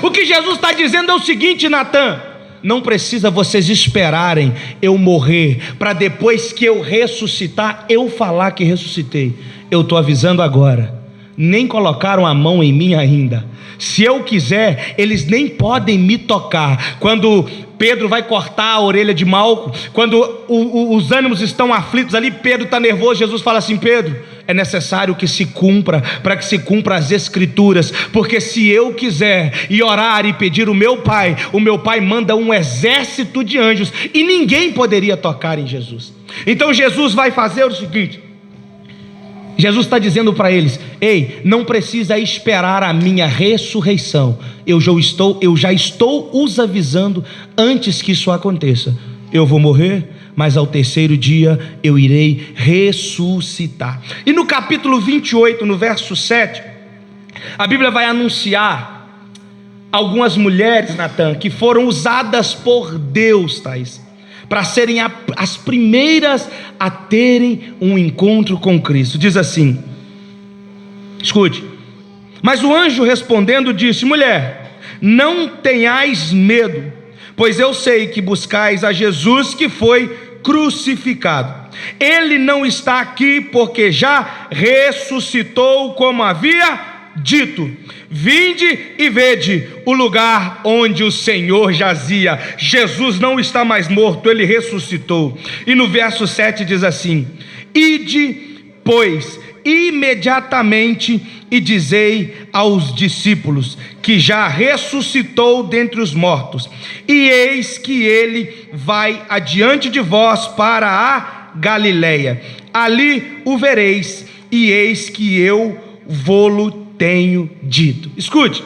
O que Jesus está dizendo é o seguinte, Natan: não precisa vocês esperarem eu morrer para depois que eu ressuscitar eu falar que ressuscitei. Eu estou avisando agora, nem colocaram a mão em mim ainda. Se eu quiser, eles nem podem me tocar. Quando Pedro vai cortar a orelha de Malco, quando os ânimos estão aflitos ali, Pedro está nervoso, Jesus fala assim: Pedro, é necessário que se cumpra, para que se cumpra as escrituras, porque se eu quiser e orar e pedir o meu pai manda um exército de anjos e ninguém poderia tocar em Jesus. Então Jesus vai fazer o seguinte: Jesus está dizendo para eles: ei, não precisa esperar a minha ressurreição, eu já estou os avisando antes que isso aconteça. Eu vou morrer, mas ao terceiro dia eu irei ressuscitar. E no capítulo 28, no verso 7, a Bíblia vai anunciar algumas mulheres, Natan, que foram usadas por Deus, Thaís, para serem as primeiras a terem um encontro com Cristo. Diz assim, escute: mas o anjo respondendo disse: mulher, não tenhais medo, pois eu sei que buscais a Jesus que foi crucificado. Ele não está aqui, porque já ressuscitou, como havia dito. Vinde e vede o lugar onde o Senhor jazia. Jesus não está mais morto, ele ressuscitou. E no verso 7 diz assim: ide, pois, imediatamente e dizei aos discípulos que já ressuscitou dentre os mortos, e eis que ele vai adiante de vós para a Galileia, ali o vereis, e eis que eu vô-lo tenho dito. Escute,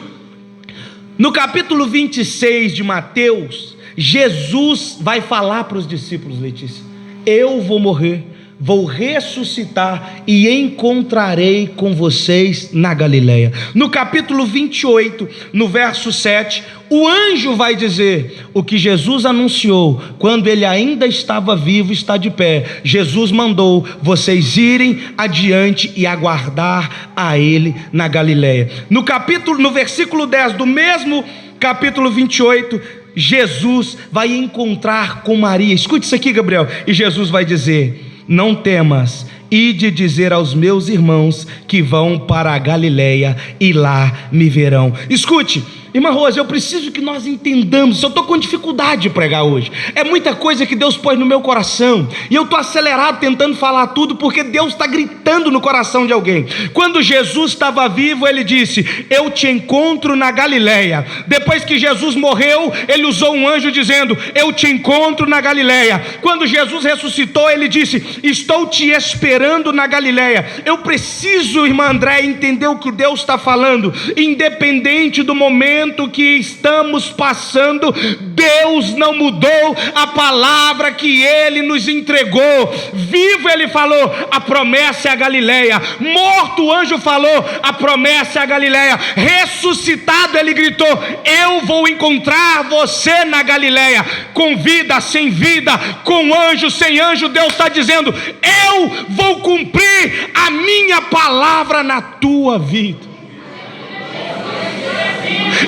no capítulo 26 de Mateus, Jesus vai falar para os discípulos, Letícia: eu vou morrer, vou ressuscitar e encontrarei com vocês na Galileia. No capítulo 28, no verso 7, o anjo vai dizer o que Jesus anunciou quando ele ainda estava vivo, está de pé. Jesus mandou vocês irem adiante e aguardar a ele na Galileia. No versículo 10 do mesmo capítulo 28, Jesus vai encontrar com Maria. Escute isso aqui, Gabriel. E Jesus vai dizer: não temas, ide dizer aos meus irmãos que vão para a Galileia e lá me verão. Escute, Irmã Rose, eu preciso que nós entendamos. Eu estou com dificuldade de pregar hoje. É muita coisa que Deus pôs no meu coração, e eu estou acelerado tentando falar tudo, porque Deus está gritando no coração de alguém. Quando Jesus estava vivo, Ele disse: eu te encontro na Galileia. Depois que Jesus morreu, Ele usou um anjo dizendo: eu te encontro na Galileia. Quando Jesus ressuscitou, Ele disse: estou te esperando na Galileia. Eu preciso, irmã André, entender o que Deus está falando. Independente do momento que estamos passando, Deus não mudou a palavra que Ele nos entregou. Vivo, Ele falou: a promessa é a Galileia. Morto, o anjo falou: a promessa é a Galileia. Ressuscitado, Ele gritou: eu vou encontrar você na Galileia. Com vida, sem vida, com anjo, sem anjo, Deus está dizendo: eu vou cumprir a minha palavra na tua vida.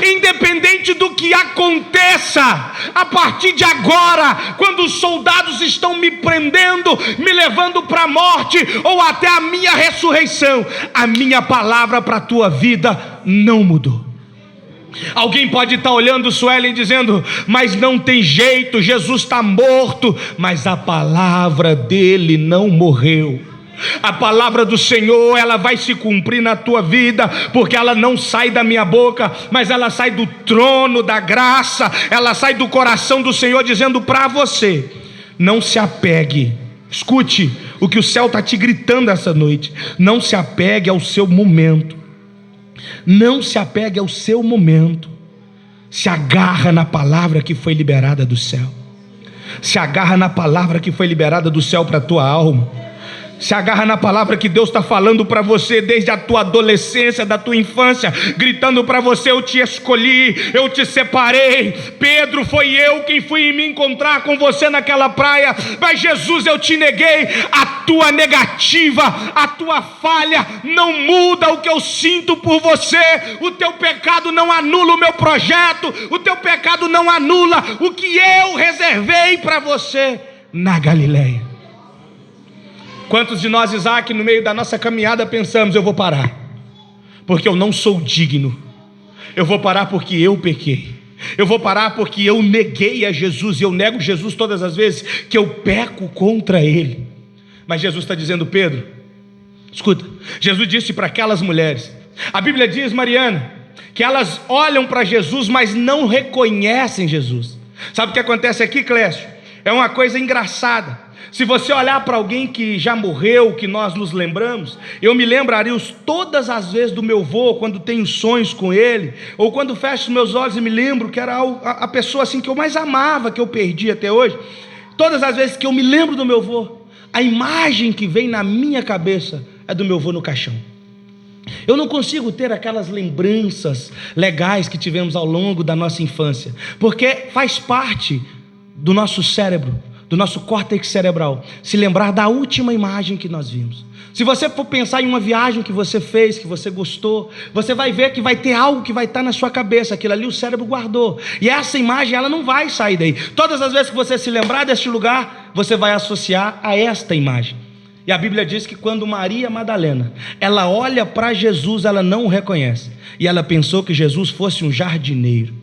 Independente do que aconteça a partir de agora, quando os soldados estão me prendendo, me levando para a morte, ou até a minha ressurreição, a minha palavra para a tua vida não mudou. Alguém pode estar olhando Suelen dizendo: mas não tem jeito, Jesus está morto. Mas a palavra dele não morreu. A palavra do Senhor, ela vai se cumprir na tua vida, porque ela não sai da minha boca, mas ela sai do trono da graça, ela sai do coração do Senhor, dizendo para você: não se apegue. Escute o que o céu está te gritando essa noite: não se apegue ao seu momento, não se apegue ao seu momento. Se agarra na palavra que foi liberada do céu, se agarra na palavra que foi liberada do céu para a tua alma. Se agarra na palavra que Deus está falando para você desde a tua adolescência, da tua infância, gritando para você: eu te escolhi, eu te separei. Pedro, foi eu quem fui me encontrar com você naquela praia, mas Jesus, eu te neguei. A tua negativa, a tua falha não muda o que eu sinto por você. O teu pecado não anula o meu projeto, o teu pecado não anula o que eu reservei para você na Galileia. Quantos de nós, Isaac, no meio da nossa caminhada pensamos: eu vou parar, porque eu não sou digno. Eu vou parar porque eu pequei. Eu vou parar porque eu neguei a Jesus. E eu nego Jesus todas as vezes que eu peco contra Ele. Mas Jesus está dizendo: Pedro, escuta. Jesus disse para aquelas mulheres, a Bíblia diz, Mariana, que elas olham para Jesus, mas não reconhecem Jesus. Sabe o que acontece aqui, Clécio? É uma coisa engraçada. Se você olhar para alguém que já morreu, que nós nos lembramos, eu me lembraria todas as vezes do meu avô, quando tenho sonhos com ele, ou quando fecho os meus olhos e me lembro que era a pessoa assim que eu mais amava, que eu perdi até hoje. Todas as vezes que eu me lembro do meu avô, a imagem que vem na minha cabeça é do meu avô no caixão. Eu não consigo ter aquelas lembranças legais que tivemos ao longo da nossa infância, porque faz parte do nosso cérebro, do nosso córtex cerebral, se lembrar da última imagem que nós vimos. Se você for pensar em uma viagem que você fez, que você gostou, você vai ver que vai ter algo que vai estar na sua cabeça, aquilo ali o cérebro guardou, e essa imagem ela não vai sair daí. Todas as vezes que você se lembrar deste lugar, você vai associar a esta imagem. E a Bíblia diz que quando Maria Madalena, ela olha para Jesus, ela não o reconhece, e ela pensou que Jesus fosse um jardineiro.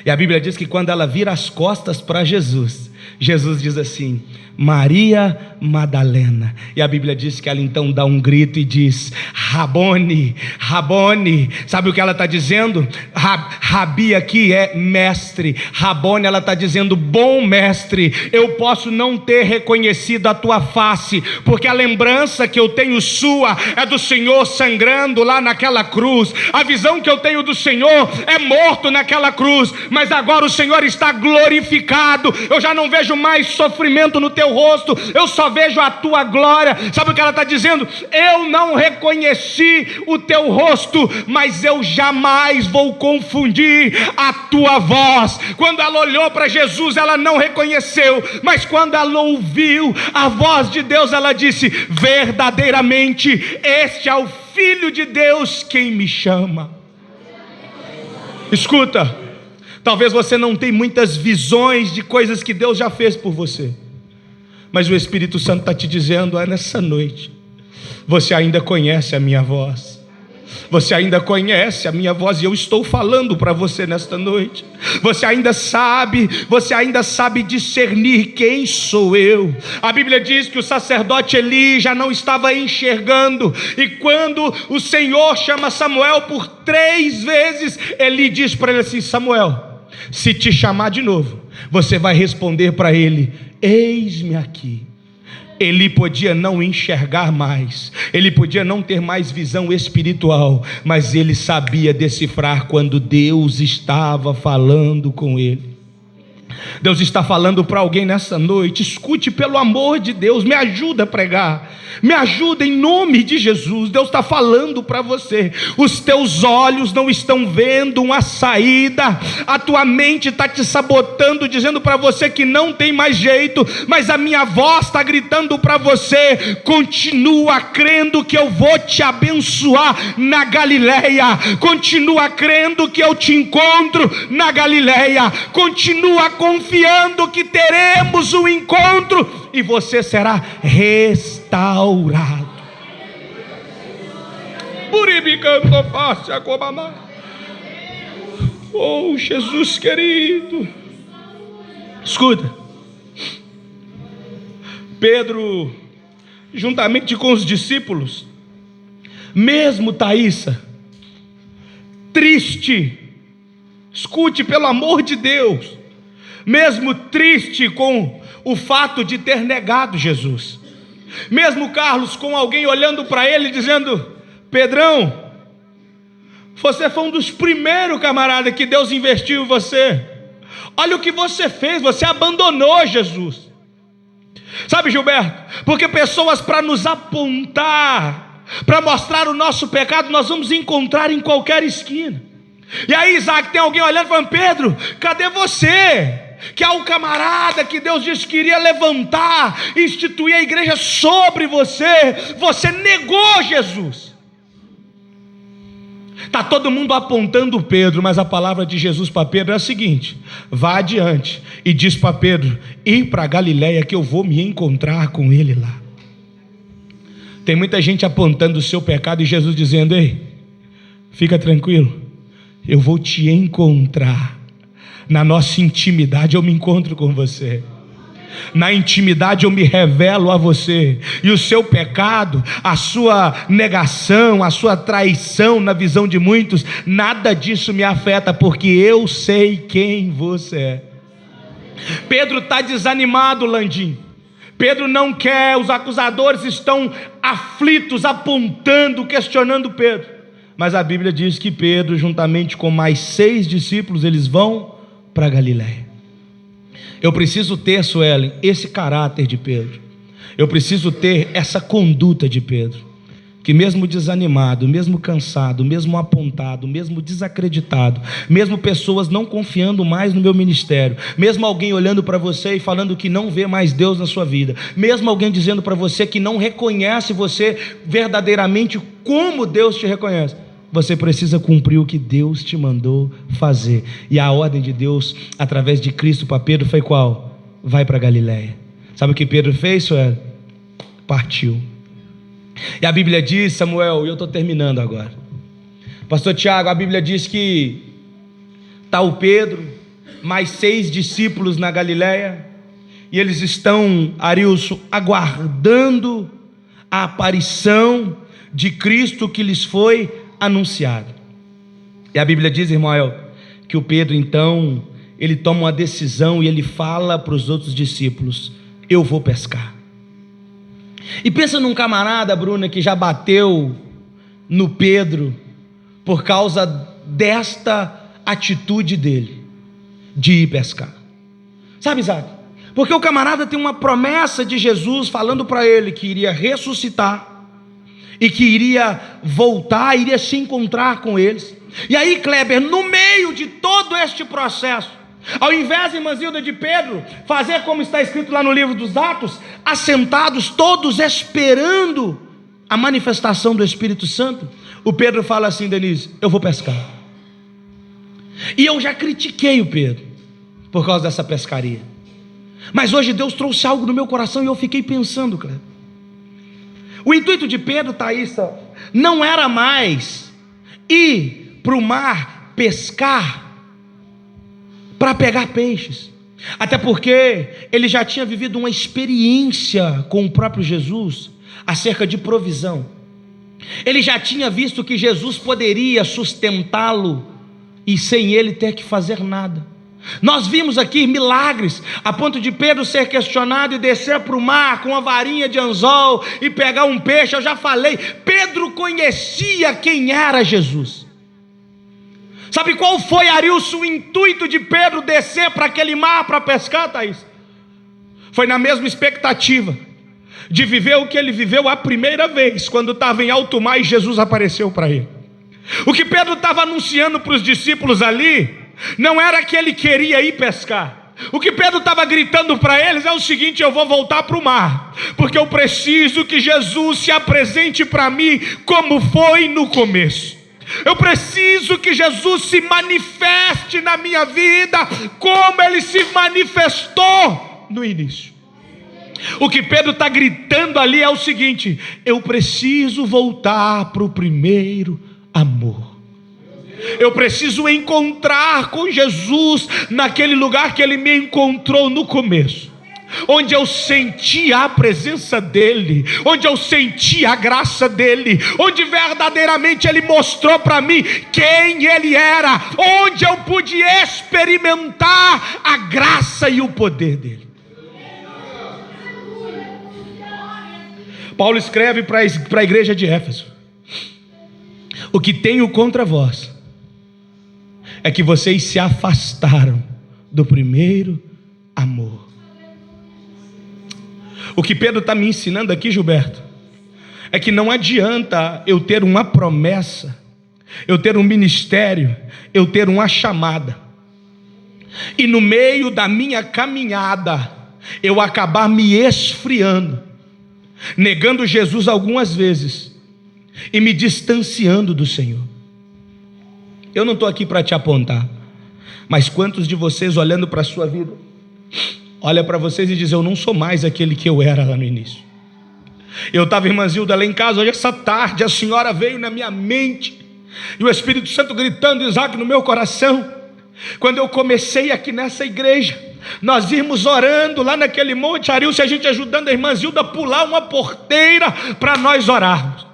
E a Bíblia diz que quando ela vira as costas para Jesus, Jesus diz assim: Maria Madalena. E a Bíblia diz que ela então dá um grito e diz: Rabone, Rabone. Sabe o que ela está dizendo? Rabi aqui é mestre. Rabone, ela está dizendo: bom mestre. Eu posso não ter reconhecido a tua face, porque a lembrança que eu tenho sua é do Senhor sangrando lá naquela cruz. A visão que eu tenho do Senhor é morto naquela cruz, mas agora o Senhor está glorificado. Eu já não vejo mais sofrimento no teu rosto, eu só vejo a tua glória. Sabe o que ela está dizendo? Eu não reconheci o teu rosto, mas eu jamais vou confundir a tua voz. Quando ela olhou para Jesus, ela não reconheceu, mas quando ela ouviu a voz de Deus, ela disse: verdadeiramente este é o Filho de Deus quem me chama. Escuta, talvez você não tenha muitas visões de coisas que Deus já fez por você, mas o Espírito Santo está te dizendo: nessa noite, você ainda conhece a minha voz. Você ainda conhece a minha voz e eu estou falando para você nesta noite. Você ainda sabe discernir quem sou eu. A Bíblia diz que o sacerdote Eli já não estava enxergando, e quando o Senhor chama Samuel por 3 vezes, Eli diz para ele assim: Samuel, se te chamar de novo, você vai responder para ele: eis-me aqui. Ele podia não enxergar mais, ele podia não ter mais visão espiritual, mas ele sabia decifrar quando Deus estava falando com ele. Deus está falando para alguém nessa noite. Escute, pelo amor de Deus, me ajuda a pregar, me ajuda em nome de Jesus. Deus está falando para você. Os teus olhos não estão vendo uma saída, a tua mente está te sabotando, dizendo para você que não tem mais jeito, mas a minha voz está gritando para você: continua crendo que eu vou te abençoar na Galileia, continua crendo que eu te encontro na Galileia, continua confiando que teremos um encontro e você será restaurado. Oh, Jesus querido, escuta. Pedro, juntamente com os discípulos, mesmo Thaísa, triste, escute, pelo amor de Deus, mesmo triste com o fato de ter negado Jesus, mesmo Carlos com alguém olhando para ele dizendo: Pedrão, você foi um dos primeiros, camarada, que Deus investiu em você. Olha o que você fez, você abandonou Jesus. Sabe, Gilberto, porque pessoas para nos apontar, para mostrar o nosso pecado, nós vamos encontrar em qualquer esquina. E aí, Isaac, tem alguém olhando e falando: Pedro, cadê você? Que é o camarada que Deus disse que iria levantar, instituir a igreja sobre você. Você negou Jesus. Está todo mundo apontando Pedro, mas a palavra de Jesus para Pedro é a seguinte: vá adiante e diz para Pedro ir para Galileia, que eu vou me encontrar com ele lá. Tem muita gente apontando o seu pecado e Jesus dizendo: ei, fica tranquilo, eu vou te encontrar. Na nossa intimidade eu me encontro com você. Na intimidade eu me revelo a você. E o seu pecado, a sua negação, a sua traição na visão de muitos, nada disso me afeta, porque eu sei quem você é. Pedro está desanimado, Landim. Pedro não quer, os acusadores estão aflitos, apontando, questionando Pedro. Mas a Bíblia diz que Pedro, juntamente com mais 6 discípulos, eles vão para Galileia. Eu preciso ter, Suelen, esse caráter de Pedro. Eu preciso ter essa conduta de Pedro, que mesmo desanimado, mesmo cansado, mesmo apontado, mesmo desacreditado, mesmo pessoas não confiando mais no meu ministério, mesmo alguém olhando para você e falando que não vê mais Deus na sua vida, mesmo alguém dizendo para você que não reconhece você verdadeiramente como Deus te reconhece, você precisa cumprir o que Deus te mandou fazer. E a ordem de Deus, através de Cristo para Pedro, foi qual? Vai para Galileia. Sabe o que Pedro fez, Sueli? Partiu. E a Bíblia diz, Samuel, e eu estou terminando agora, pastor Tiago, a Bíblia diz que está o Pedro, mais 6 discípulos na Galileia, e eles estão, Arilson, aguardando a aparição de Cristo que lhes foi anunciado. E a Bíblia diz, irmão, que o Pedro então, ele toma uma decisão e ele fala para os outros discípulos: eu vou pescar. E pensa num camarada, Bruna, que já bateu no Pedro por causa desta atitude dele, de ir pescar. Sabe, Isaac? Porque o camarada tem uma promessa de Jesus falando para ele que iria ressuscitar e que iria voltar, iria se encontrar com eles. E aí, Kleber, no meio de todo este processo, ao invés, irmãzilda, de Pedro fazer como está escrito lá no livro dos Atos, assentados todos esperando a manifestação do Espírito Santo, o Pedro fala assim: Denise, eu vou pescar. E eu já critiquei o Pedro por causa dessa pescaria, mas hoje Deus trouxe algo no meu coração e eu fiquei pensando, Kleber. O intuito de Pedro, Thaísa, não era mais ir para o mar pescar para pegar peixes. Até porque ele já tinha vivido uma experiência com o próprio Jesus acerca de provisão. Ele já tinha visto que Jesus poderia sustentá-lo e sem ele ter que fazer nada. Nós vimos aqui milagres, a ponto de Pedro ser questionado e descer para o mar com uma varinha de anzol e pegar um peixe. Eu já falei, Pedro conhecia quem era Jesus. Sabe qual foi, Arilson, o intuito de Pedro descer para aquele mar para pescar, Thaís? Foi na mesma expectativa de viver o que ele viveu a primeira vez, quando estava em alto mar e Jesus apareceu para ele. O que Pedro estava anunciando para os discípulos ali não era que ele queria ir pescar. O que Pedro estava gritando para eles é o seguinte: eu vou voltar para o mar, porque eu preciso que Jesus se apresente para mim como foi no começo. Eu preciso que Jesus se manifeste na minha vida como ele se manifestou no início. O que Pedro está gritando ali é o seguinte: eu preciso voltar para o primeiro amor. Eu preciso encontrar com Jesus naquele lugar que ele me encontrou no começo, onde eu senti a presença dele, onde eu senti a graça dele, onde verdadeiramente ele mostrou para mim quem ele era, onde eu pude experimentar a graça e o poder dele. Paulo escreve para a igreja de Éfeso: o que tenho contra vós é que vocês se afastaram do primeiro amor. O que Pedro está me ensinando aqui, Gilberto, é que não adianta eu ter uma promessa, eu ter um ministério, eu ter uma chamada, e no meio da minha caminhada eu acabar me esfriando, negando Jesus algumas vezes e me distanciando do Senhor. Eu não estou aqui para te apontar, mas quantos de vocês, olhando para a sua vida, olha para vocês e diz: eu não sou mais aquele que eu era lá no início. Eu estava, irmã Zilda, lá em casa hoje, essa tarde, a senhora veio na minha mente, e o Espírito Santo gritando, Isaac, no meu coração. Quando eu comecei aqui nessa igreja, nós íamos orando lá naquele monte, Arilson, a gente ajudando a irmã Zilda a pular uma porteira para nós orarmos.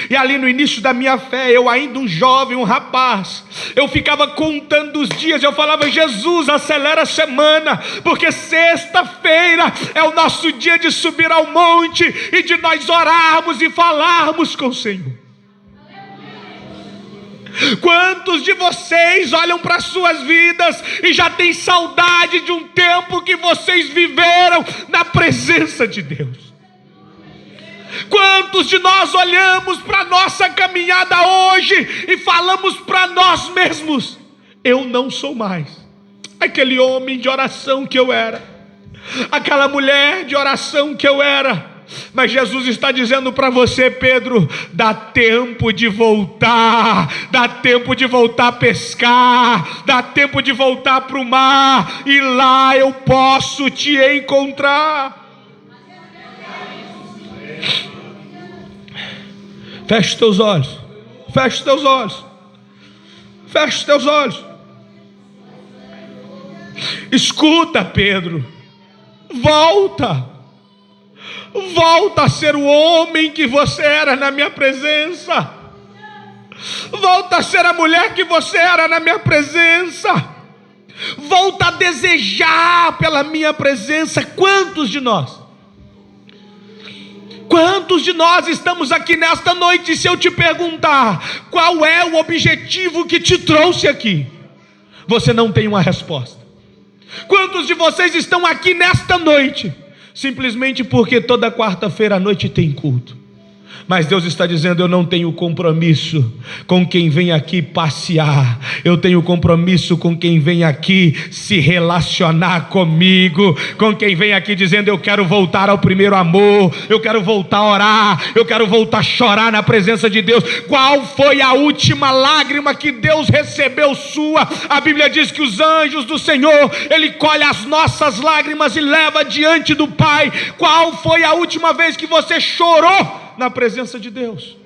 E ali no início da minha fé, eu ainda um jovem, um rapaz, eu ficava contando os dias, eu falava: Jesus, acelera a semana, porque sexta-feira é o nosso dia de subir ao monte e de nós orarmos e falarmos com o Senhor. Quantos de vocês olham para as suas vidas e já tem saudade de um tempo que vocês viveram na presença de Deus? Quantos de nós olhamos para a nossa caminhada hoje e falamos para nós mesmos: eu não sou mais aquele homem de oração que eu era, aquela mulher de oração que eu era? Mas Jesus está dizendo para você, Pedro: dá tempo de voltar, dá tempo de voltar a pescar, dá tempo de voltar para o mar, e lá eu posso te encontrar. Feche os teus olhos, feche os teus olhos, feche os teus olhos. Escuta, Pedro, volta a ser o homem que você era na minha presença, volta a ser a mulher que você era na minha presença, volta a desejar pela minha presença. Quantos de nós estamos aqui nesta noite? Se eu te perguntar qual é o objetivo que te trouxe aqui, você não tem uma resposta. Quantos de vocês estão aqui nesta noite simplesmente porque toda quarta-feira à noite tem culto? Mas Deus está dizendo: eu não tenho compromisso com quem vem aqui passear, eu tenho compromisso com quem vem aqui se relacionar comigo, com quem vem aqui dizendo: eu quero voltar ao primeiro amor, eu quero voltar a orar, eu quero voltar a chorar na presença de Deus. Qual foi a última lágrima que Deus recebeu sua? A Bíblia diz que os anjos do Senhor, Ele colhe as nossas lágrimas e leva diante do Pai. Qual foi a última vez que você chorou na presença de Deus?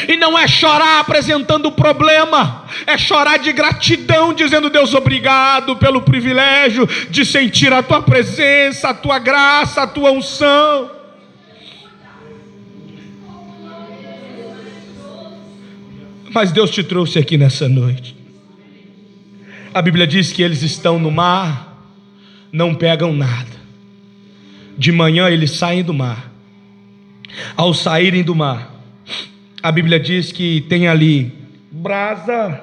E não é chorar apresentando o problema, é chorar de gratidão, dizendo: Deus, obrigado pelo privilégio de sentir a tua presença, a tua graça, a tua unção. Mas Deus te trouxe aqui nessa noite. A Bíblia diz que eles estão no mar, não pegam nada. De manhã eles saem do mar. Ao saírem do mar, a Bíblia diz que tem ali brasa,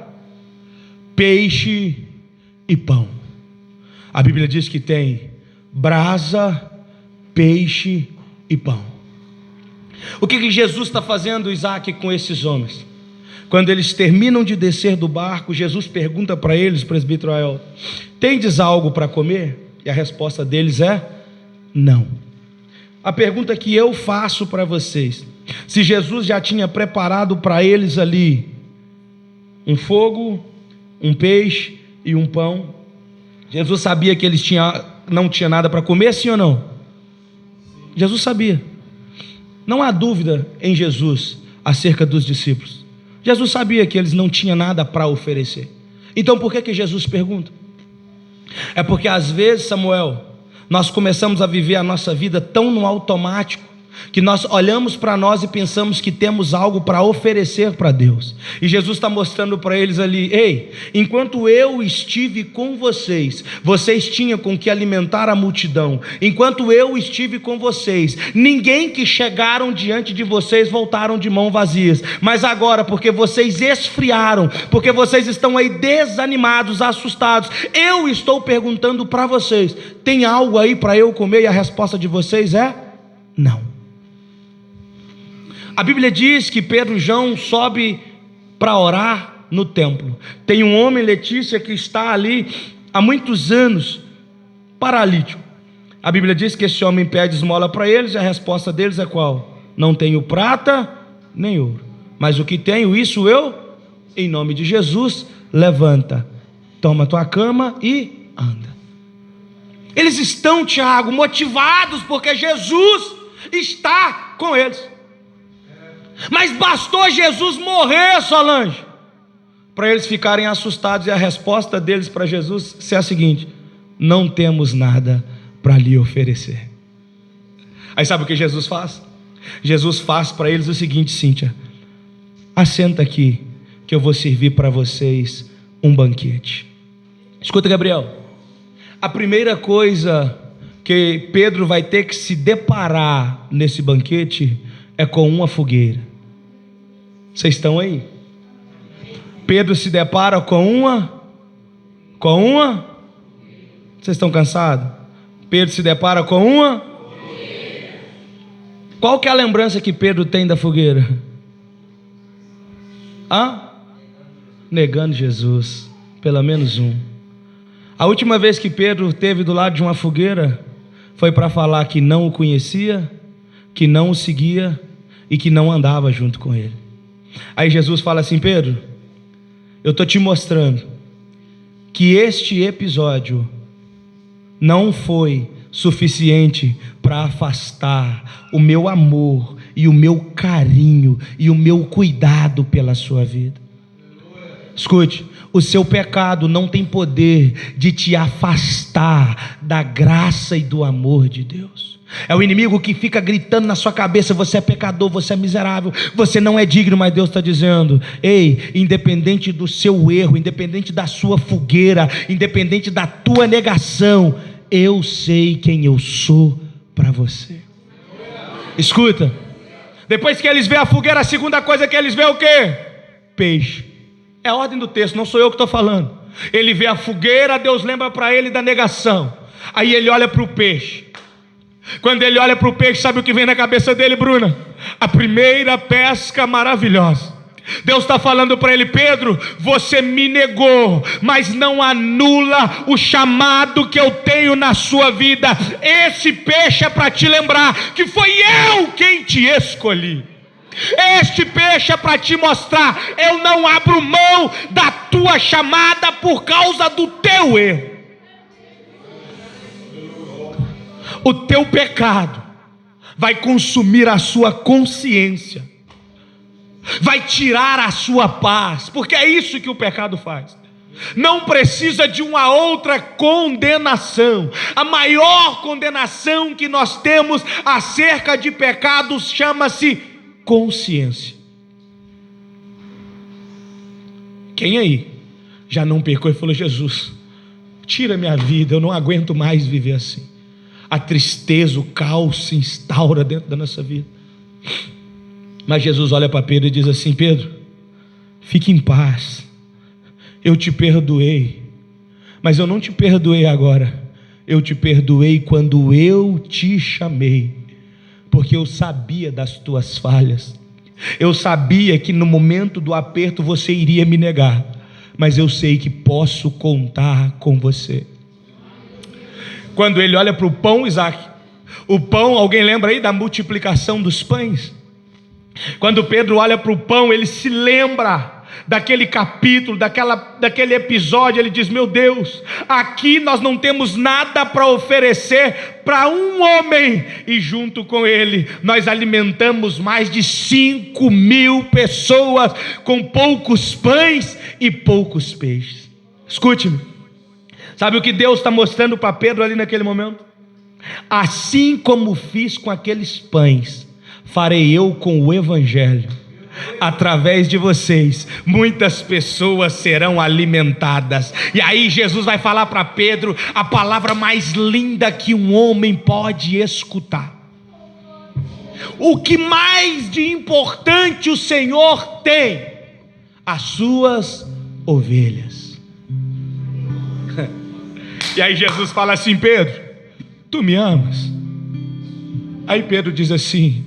peixe e pão. A Bíblia diz que tem brasa, peixe e pão. O que Jesus está fazendo, Isaac, com esses homens? Quando eles terminam de descer do barco, Jesus pergunta para eles, presbítero Ael: tendes algo para comer? E a resposta deles é: não. A pergunta que eu faço para vocês: se Jesus já tinha preparado para eles ali um fogo, um peixe e um pão, Jesus sabia que eles não tinham nada para comer, sim ou não? Jesus sabia. Não há dúvida em Jesus acerca dos discípulos. Jesus sabia que eles não tinham nada para oferecer. Então por que Jesus pergunta? É porque às vezes, Samuel, nós começamos a viver a nossa vida tão no automático, que nós olhamos para nós e pensamos que temos algo para oferecer para Deus. E Jesus está mostrando para eles ali: ei, enquanto eu estive com vocês, vocês tinham com que alimentar a multidão. Enquanto eu estive com vocês, ninguém que chegaram diante de vocês voltaram de mão vazias. Mas agora, porque vocês esfriaram, porque vocês estão aí desanimados, assustados, eu estou perguntando para vocês: tem algo aí para eu comer? E a resposta de vocês é: não. A Bíblia diz que Pedro e João sobe para orar no templo. Tem um homem, Letícia, que está ali há muitos anos, paralítico. A Bíblia diz que esse homem pede esmola para eles, e a resposta deles é qual? Não tenho prata nem ouro, mas o que tenho, isso eu, em nome de Jesus, levanta, toma tua cama e anda. Eles estão, Tiago, motivados porque Jesus está com eles. Mas bastou Jesus morrer, Solange, para eles ficarem assustados, e a resposta deles para Jesus ser a seguinte: não temos nada para lhe oferecer. Aí sabe o que Jesus faz? Jesus faz para eles o seguinte: Cíntia, assenta aqui que eu vou servir para vocês um banquete. Escuta, Gabriel, a primeira coisa que Pedro vai ter que se deparar nesse banquete é com uma fogueira. Vocês estão aí? Pedro se depara com uma? Vocês estão cansados? Pedro se depara com uma? Qual que é a lembrança que Pedro tem da fogueira? Negando Jesus, pelo menos um. A última vez que Pedro esteve do lado de uma fogueira foi para falar que não o conhecia, que não o seguia e que não andava junto com ele. Aí Jesus fala assim: Pedro, eu estou te mostrando que este episódio não foi suficiente para afastar o meu amor e o meu carinho e o meu cuidado pela sua vida. Escute, o seu pecado não tem poder de te afastar da graça e do amor de Deus. É o inimigo que fica gritando na sua cabeça: você é pecador, você é miserável, você não é digno. Mas Deus está dizendo: ei, independente do seu erro, independente da sua fogueira, independente da tua negação, eu sei quem eu sou para você. Escuta, depois que eles veem a fogueira, a segunda coisa que eles veem é o quê? Peixe. É a ordem do texto, não sou eu que estou falando. Ele vê a fogueira, Deus lembra para ele da negação. Aí ele olha para o peixe. Quando ele olha para o peixe, sabe o que vem na cabeça dele, Bruna? A primeira pesca maravilhosa. Deus está falando para ele: Pedro, você me negou, mas não anula o chamado que eu tenho na sua vida. Esse peixe é para te lembrar que foi eu quem te escolhi. Este peixe é para te mostrar: eu não abro mão da tua chamada por causa do teu erro. O teu pecado vai consumir a sua consciência. vai tirar a sua paz, porque é isso que o pecado faz. Não precisa de uma outra condenação. A maior condenação que nós temos acerca de pecados chama-se consciência. Quem aí já não pecou e falou: Jesus, tira minha vida, eu não aguento mais viver assim. A tristeza, o caos se instaura dentro da nossa vida. Mas Jesus olha para Pedro e diz assim: Pedro, fique em paz, eu te perdoei, mas eu não te perdoei agora, eu te perdoei quando eu te chamei, porque eu sabia das tuas falhas, eu sabia que no momento do aperto você iria me negar, mas eu sei que posso contar com você. Quando ele olha para o pão, Isaac, o pão, alguém lembra aí da multiplicação dos pães? Quando Pedro olha para o pão, ele se lembra daquele capítulo, daquele episódio. Ele diz: meu Deus, aqui nós não temos nada para oferecer para um homem, e junto com ele nós alimentamos mais de 5.000 pessoas com poucos pães e poucos peixes. Escute-me, sabe o que Deus está mostrando para Pedro ali naquele momento? Assim como fiz com aqueles pães, farei eu com o evangelho. Através de vocês, muitas pessoas serão alimentadas. E aí Jesus vai falar para Pedro a palavra mais linda que um homem pode escutar. O que mais de importante o Senhor tem? As suas ovelhas. E aí Jesus fala assim: Pedro, tu me amas? Aí Pedro diz assim: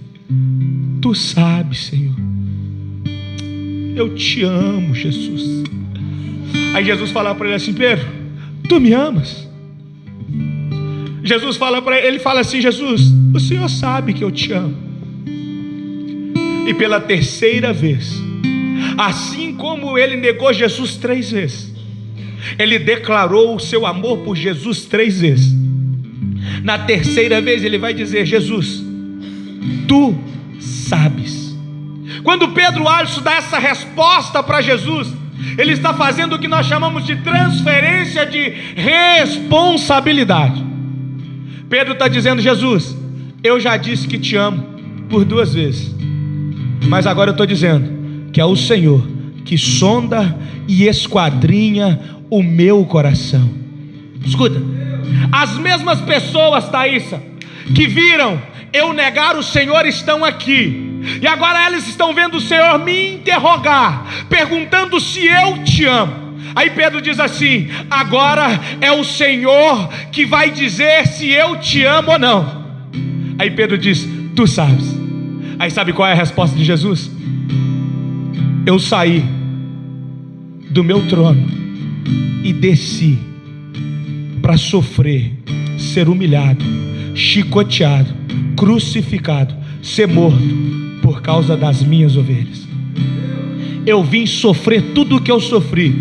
tu sabes, Senhor, eu te amo, Jesus. Aí Jesus fala para ele assim: Pedro, tu me amas? Jesus fala para ele, ele fala assim: Jesus, o Senhor sabe que eu te amo. E pela terceira vez, assim como ele negou Jesus 3 vezes, ele declarou o seu amor por Jesus 3 vezes. Na terceira vez ele vai dizer: Jesus, tu sabes. Quando Pedro Alisson dá essa resposta para Jesus, ele está fazendo o que nós chamamos de transferência de responsabilidade. Pedro está dizendo: Jesus, eu já disse que te amo por 2 vezes, mas agora eu estou dizendo que é o Senhor que sonda e esquadrinha o meu coração. Escuta, as mesmas pessoas, Thaísa, que viram eu negar o Senhor estão aqui, e agora elas estão vendo o Senhor me interrogar, perguntando se eu te amo. Aí Pedro diz assim: agora é o Senhor que vai dizer se eu te amo ou não. Aí Pedro diz: tu sabes. Aí sabe qual é a resposta de Jesus? Eu saí do meu trono e desci para sofrer, ser humilhado, chicoteado, crucificado, ser morto por causa das minhas ovelhas. Eu vim sofrer tudo o que eu sofri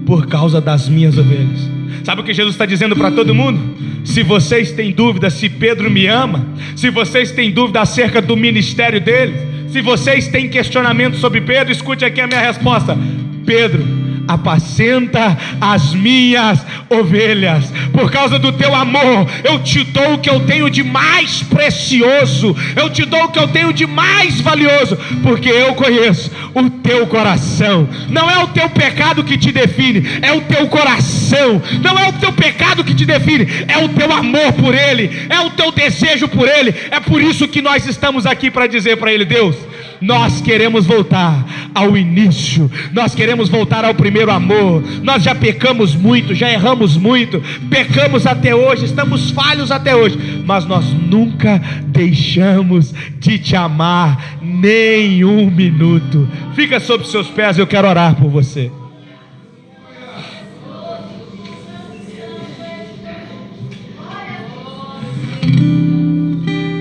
por causa das minhas ovelhas. Sabe o que Jesus está dizendo para todo mundo? Se vocês têm dúvida se Pedro me ama, se vocês têm dúvida acerca do ministério dele, se vocês têm questionamento sobre Pedro, escute aqui a minha resposta: Pedro apacenta as minhas ovelhas. Por causa do teu amor, eu te dou o que eu tenho de mais precioso, eu te dou o que eu tenho de mais valioso, porque eu conheço o teu coração. Não é o teu pecado que te define, é o teu coração. Não é o teu pecado que te define, é o teu amor por ele, é o teu desejo por ele. É por isso que nós estamos aqui, para dizer para ele: Deus, nós queremos voltar ao início, nós queremos voltar ao primeiro amor. Nós já pecamos muito, já erramos muito, pecamos até hoje, estamos falhos até hoje, mas nós nunca deixamos de te amar nem um minuto. Fica sobre os seus pés, eu quero orar por você.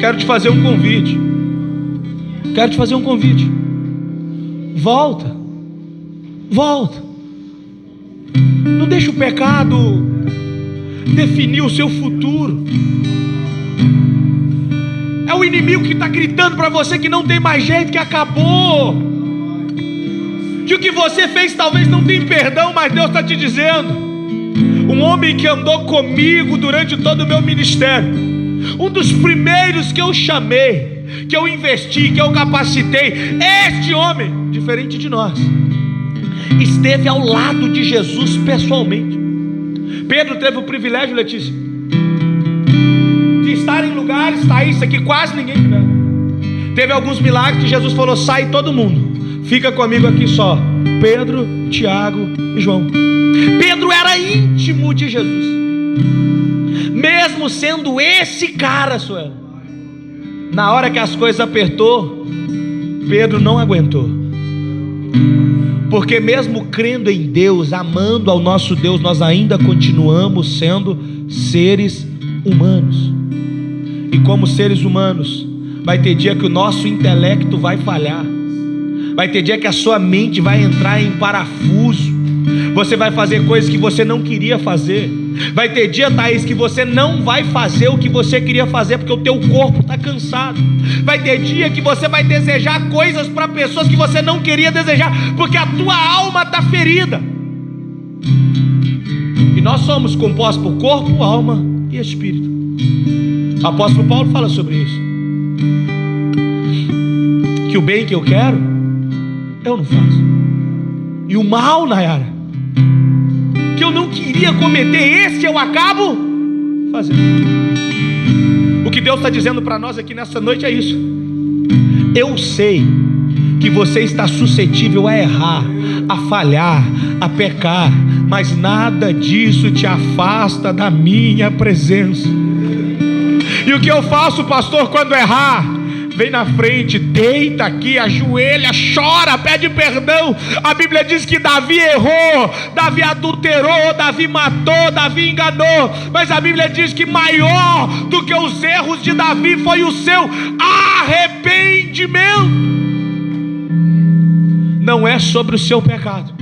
Quero te fazer um convite. Quero te fazer um convite. Volta. Volta. Não deixe o pecado definir o seu futuro. É o inimigo que está gritando para você que não tem mais jeito, que acabou. que o que você fez talvez não tenha perdão, mas Deus está te dizendo. Um homem que andou comigo durante todo o meu ministério, um dos primeiros que eu chamei, que eu investi, que eu capacitei, este homem, diferente de nós, esteve ao lado de Jesus pessoalmente. Pedro teve o privilégio, Letícia, de estar em lugares, tá isso aqui, quase ninguém tiver. Teve alguns milagres que Jesus falou: sai todo mundo, fica comigo aqui só Pedro, Tiago e João. Pedro era íntimo de Jesus, mesmo sendo esse cara, Suela. Na hora que as coisas apertou, Pedro não aguentou, porque mesmo crendo em Deus, amando ao nosso Deus, nós ainda continuamos sendo seres humanos. E como seres humanos, vai ter dia que o nosso intelecto vai falhar, vai ter dia que a sua mente vai entrar em parafuso, você vai fazer coisas que você não queria fazer. Vai ter dia, Thaís, que você não vai fazer o que você queria fazer, porque o teu corpo está cansado. Vai ter dia que você vai desejar coisas para pessoas que você não queria desejar, porque a tua alma está ferida. E nós somos compostos por corpo, alma e espírito. O apóstolo Paulo fala sobre isso, que o bem que eu quero, eu não faço, e o mal, Nayara, que eu não queria cometer, esse eu acabo fazendo. O que Deus está dizendo para nós aqui nessa noite é isso. Eu sei que você está suscetível a errar, a falhar, a pecar, mas nada disso te afasta da minha presença. E o que eu faço, pastor, quando errar? Vem na frente, deita aqui, ajoelha, chora, pede perdão. A Bíblia diz que Davi errou, Davi adulterou, Davi matou, Davi enganou. Mas a Bíblia diz que maior do que os erros de Davi foi o seu arrependimento. Não é sobre o seu pecado,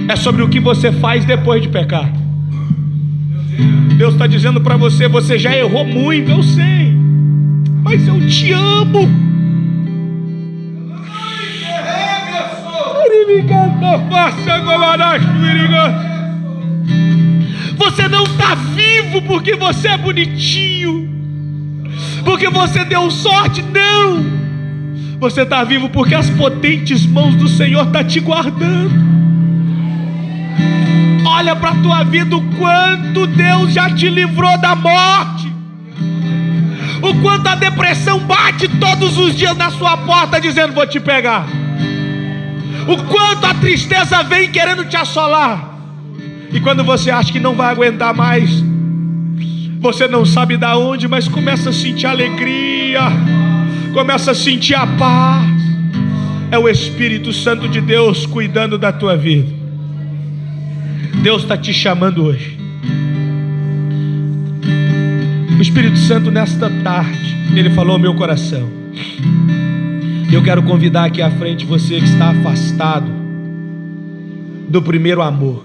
é sobre o que você faz depois de pecar. Deus está dizendo para você: você já errou muito, eu sei, mas eu te amo. Você não está vivo porque você é bonitinho, porque você deu sorte, não. Você está vivo porque as potentes mãos do Senhor estão te guardando. Olha para a tua vida, o quanto Deus já te livrou da morte, o quanto a depressão bate todos os dias na sua porta dizendo: vou te pegar. O quanto a tristeza vem querendo te assolar, e quando você acha que não vai aguentar mais, você não sabe da onde, mas começa a sentir alegria, começa a sentir a paz. É o Espírito Santo de Deus cuidando da tua vida. Deus está te chamando hoje. O Espírito Santo, nesta tarde, Ele falou ao meu coração. Eu quero convidar aqui à frente você que está afastado do primeiro amor.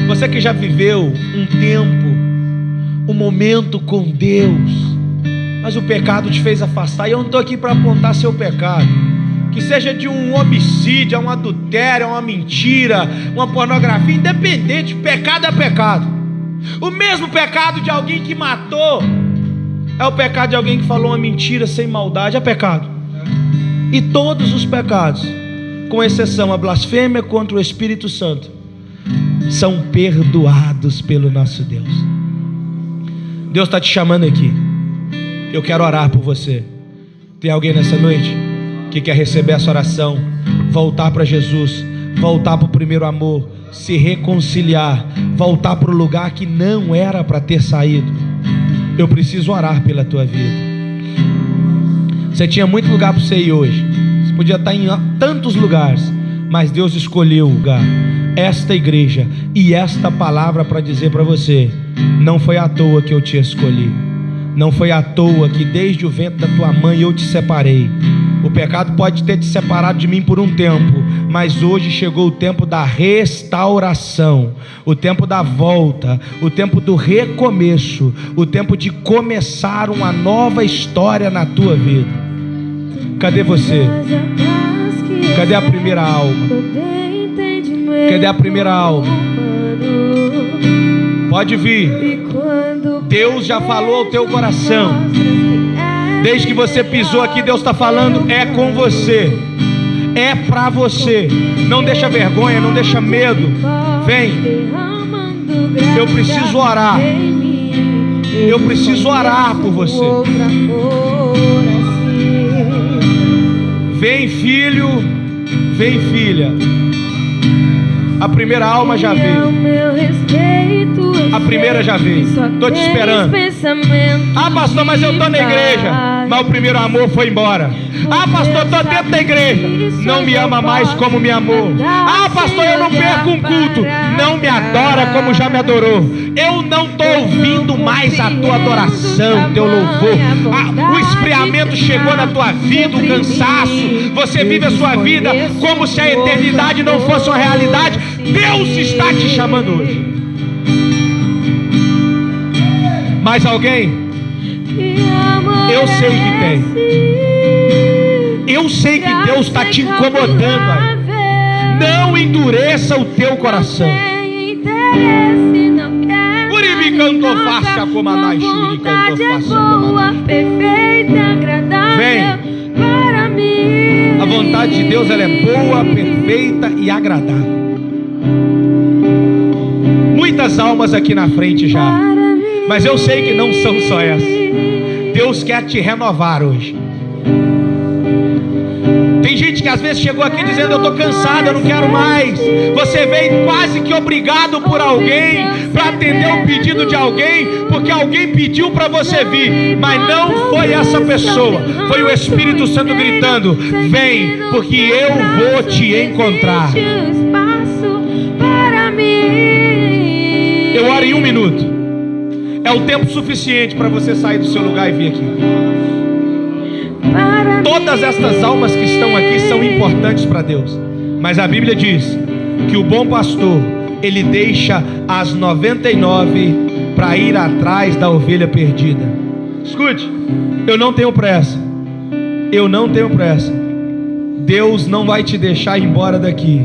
Você que já viveu um tempo, um momento com Deus, mas o pecado te fez afastar. E eu não estou aqui para apontar seu pecado, que seja de um homicídio, um adultério, uma mentira, uma pornografia, independente, pecado é pecado. O mesmo pecado de alguém que matou é o pecado de alguém que falou uma mentira sem maldade, é pecado. E todos os pecados, com exceção a blasfêmia contra o Espírito Santo, são perdoados pelo nosso Deus. Deus está te chamando aqui. Eu quero orar por você. Tem alguém nessa noite que quer receber essa oração, voltar para Jesus, voltar para o primeiro amor, se reconciliar, voltar para o lugar que não era para ter saído? Eu preciso orar pela tua vida. Você tinha muito lugar para você ir hoje, você podia estar em tantos lugares, mas Deus escolheu o lugar, esta igreja e esta palavra para dizer para você: não foi à toa que eu te escolhi, não foi à toa que desde o ventre da tua mãe eu te separei. O pecado pode ter te separado de mim por um tempo, mas hoje chegou o tempo da restauração, o tempo da volta, o tempo do recomeço, o tempo de começar uma nova história na tua vida. Cadê você? Cadê a primeira alma? Cadê a primeira alma? Pode vir. Deus já falou ao teu coração. Desde que você pisou aqui, Deus está falando, é com você, é para você. Não deixa vergonha, não deixa medo. Vem. Eu preciso orar. Eu preciso orar por você. Vem, filho. Vem, filha. A primeira alma já veio. A primeira já veio. Estou te esperando. Ah, pastor, mas eu estou na igreja. Mas o primeiro amor foi embora. Ah, pastor, estou dentro da igreja. Não me ama mais como me amou. Ah, pastor, eu não perco um culto. Não me adora como já me adorou. Eu não estou ouvindo mais a tua adoração, teu louvor. O esfriamento chegou na tua vida, o cansaço. Você vive a sua vida como se a eternidade não fosse uma realidade. Deus está te chamando hoje. Mais alguém? Eu sei que tem. Eu sei que Deus está te incomodando aí. Não endureça o teu coração. Vem. A vontade de Deus, ela é boa, perfeita e agradável. Muitas almas aqui na frente já, mas eu sei que não são só essas. Deus quer te renovar hoje. Tem gente que às vezes chegou aqui dizendo: eu estou cansado, eu não quero mais. Você veio quase que obrigado por alguém para atender o pedido de alguém, porque alguém pediu para você vir, mas não foi essa pessoa, foi o Espírito Santo gritando: vem, porque eu vou te encontrar. Eu oro em 1 minuto. É o tempo suficiente para você sair do seu lugar e vir aqui. Todas estas almas que estão aqui são importantes para Deus, mas a Bíblia diz que o bom pastor, ele deixa as 99 para ir atrás da ovelha perdida. Escute, eu não tenho pressa. Eu não tenho pressa. Deus não vai te deixar ir embora daqui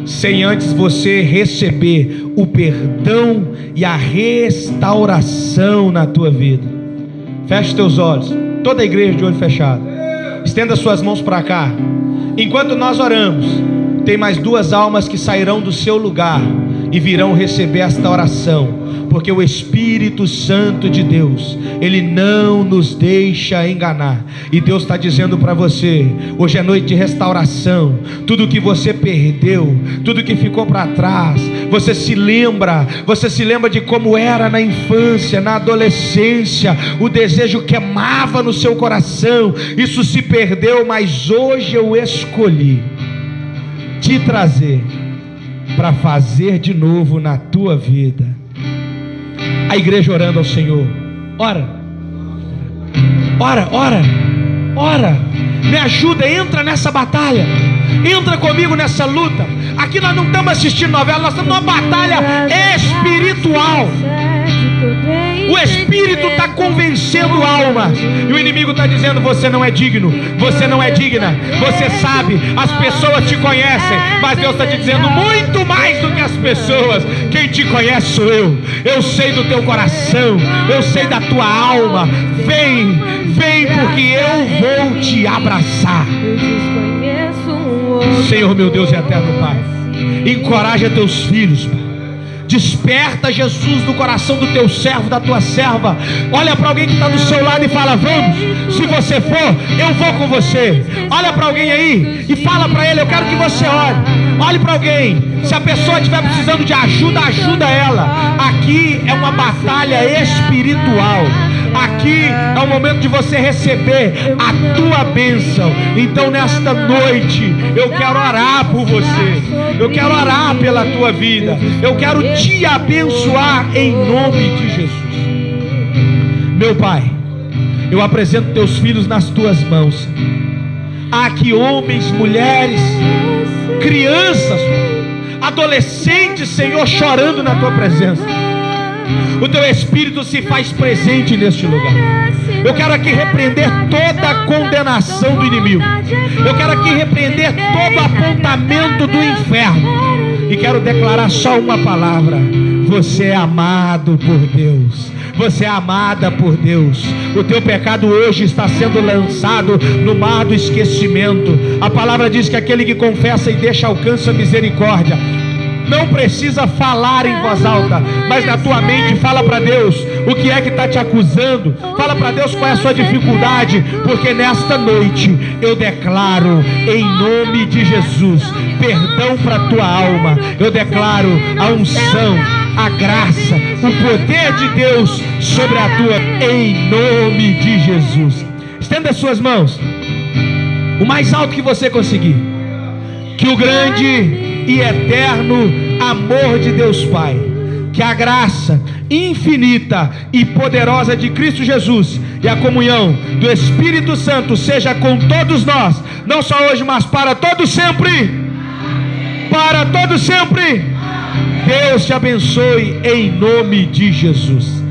sem antes você receber o perdão e a restauração na tua vida. Feche teus olhos, toda a igreja de olho fechado. Estenda suas mãos para cá. Enquanto nós oramos, tem mais 2 almas que sairão do seu lugar e virão receber esta oração, porque o Espírito Santo de Deus, ele não nos deixa enganar. E Deus está dizendo para você: hoje é noite de restauração. Tudo que você perdeu, tudo que ficou para trás, você se lembra de como era na infância, na adolescência. O desejo queimava no seu coração, isso se perdeu, mas hoje eu escolhi te trazer para fazer de novo na tua vida. A igreja orando ao Senhor. Ora, ora, ora, ora. Me ajuda, entra nessa batalha. Entra comigo nessa luta. Aqui nós não estamos assistindo novela, nós estamos numa batalha espiritual. O Espírito está convencendo almas, e o inimigo está dizendo: você não é digno, você não é digna. Você sabe, as pessoas te conhecem, mas Deus está te dizendo muito mais do que as pessoas. Quem te conhece sou eu. Eu sei do teu coração, eu sei da tua alma. Vem, vem, porque eu vou te abraçar. Senhor, meu Deus e eterno Pai, encoraja teus filhos, Pai. Desperta Jesus no coração do teu servo, da tua serva. Olha para alguém que está do seu lado e fala: vamos, se você for, eu vou com você. Olha para alguém aí e fala para ele: eu quero que você ore. Olhe para alguém, se a pessoa estiver precisando de ajuda, ajuda ela. Aqui é uma batalha espiritual. Aqui é o momento de você receber a tua bênção. Então nesta noite eu quero orar por você. Eu quero orar pela tua vida. Eu quero te abençoar em nome de Jesus. Meu Pai, eu apresento teus filhos nas tuas mãos. Há aqui homens, mulheres, crianças, adolescentes, Senhor, chorando na tua presença. O teu Espírito se faz presente neste lugar. Eu quero aqui repreender toda a condenação do inimigo. Eu quero aqui repreender todo apontamento do inferno. E quero declarar só uma palavra: você é amado por Deus. Você é amada por Deus. O teu pecado hoje está sendo lançado no mar do esquecimento. A palavra diz que aquele que confessa e deixa alcança misericórdia. Não precisa falar em voz alta, mas na tua mente fala para Deus o que é que está te acusando. Fala para Deus qual é a sua dificuldade, porque nesta noite eu declaro em nome de Jesus perdão para a tua alma. Eu declaro a unção, a graça, o poder de Deus sobre a tua, em nome de Jesus. Estenda as suas mãos o mais alto que você conseguir. Que o grande e eterno amor de Deus Pai, que a graça infinita e poderosa de Cristo Jesus e a comunhão do Espírito Santo seja com todos nós, não só hoje, mas para todos sempre. Para todos sempre. Deus te abençoe em nome de Jesus.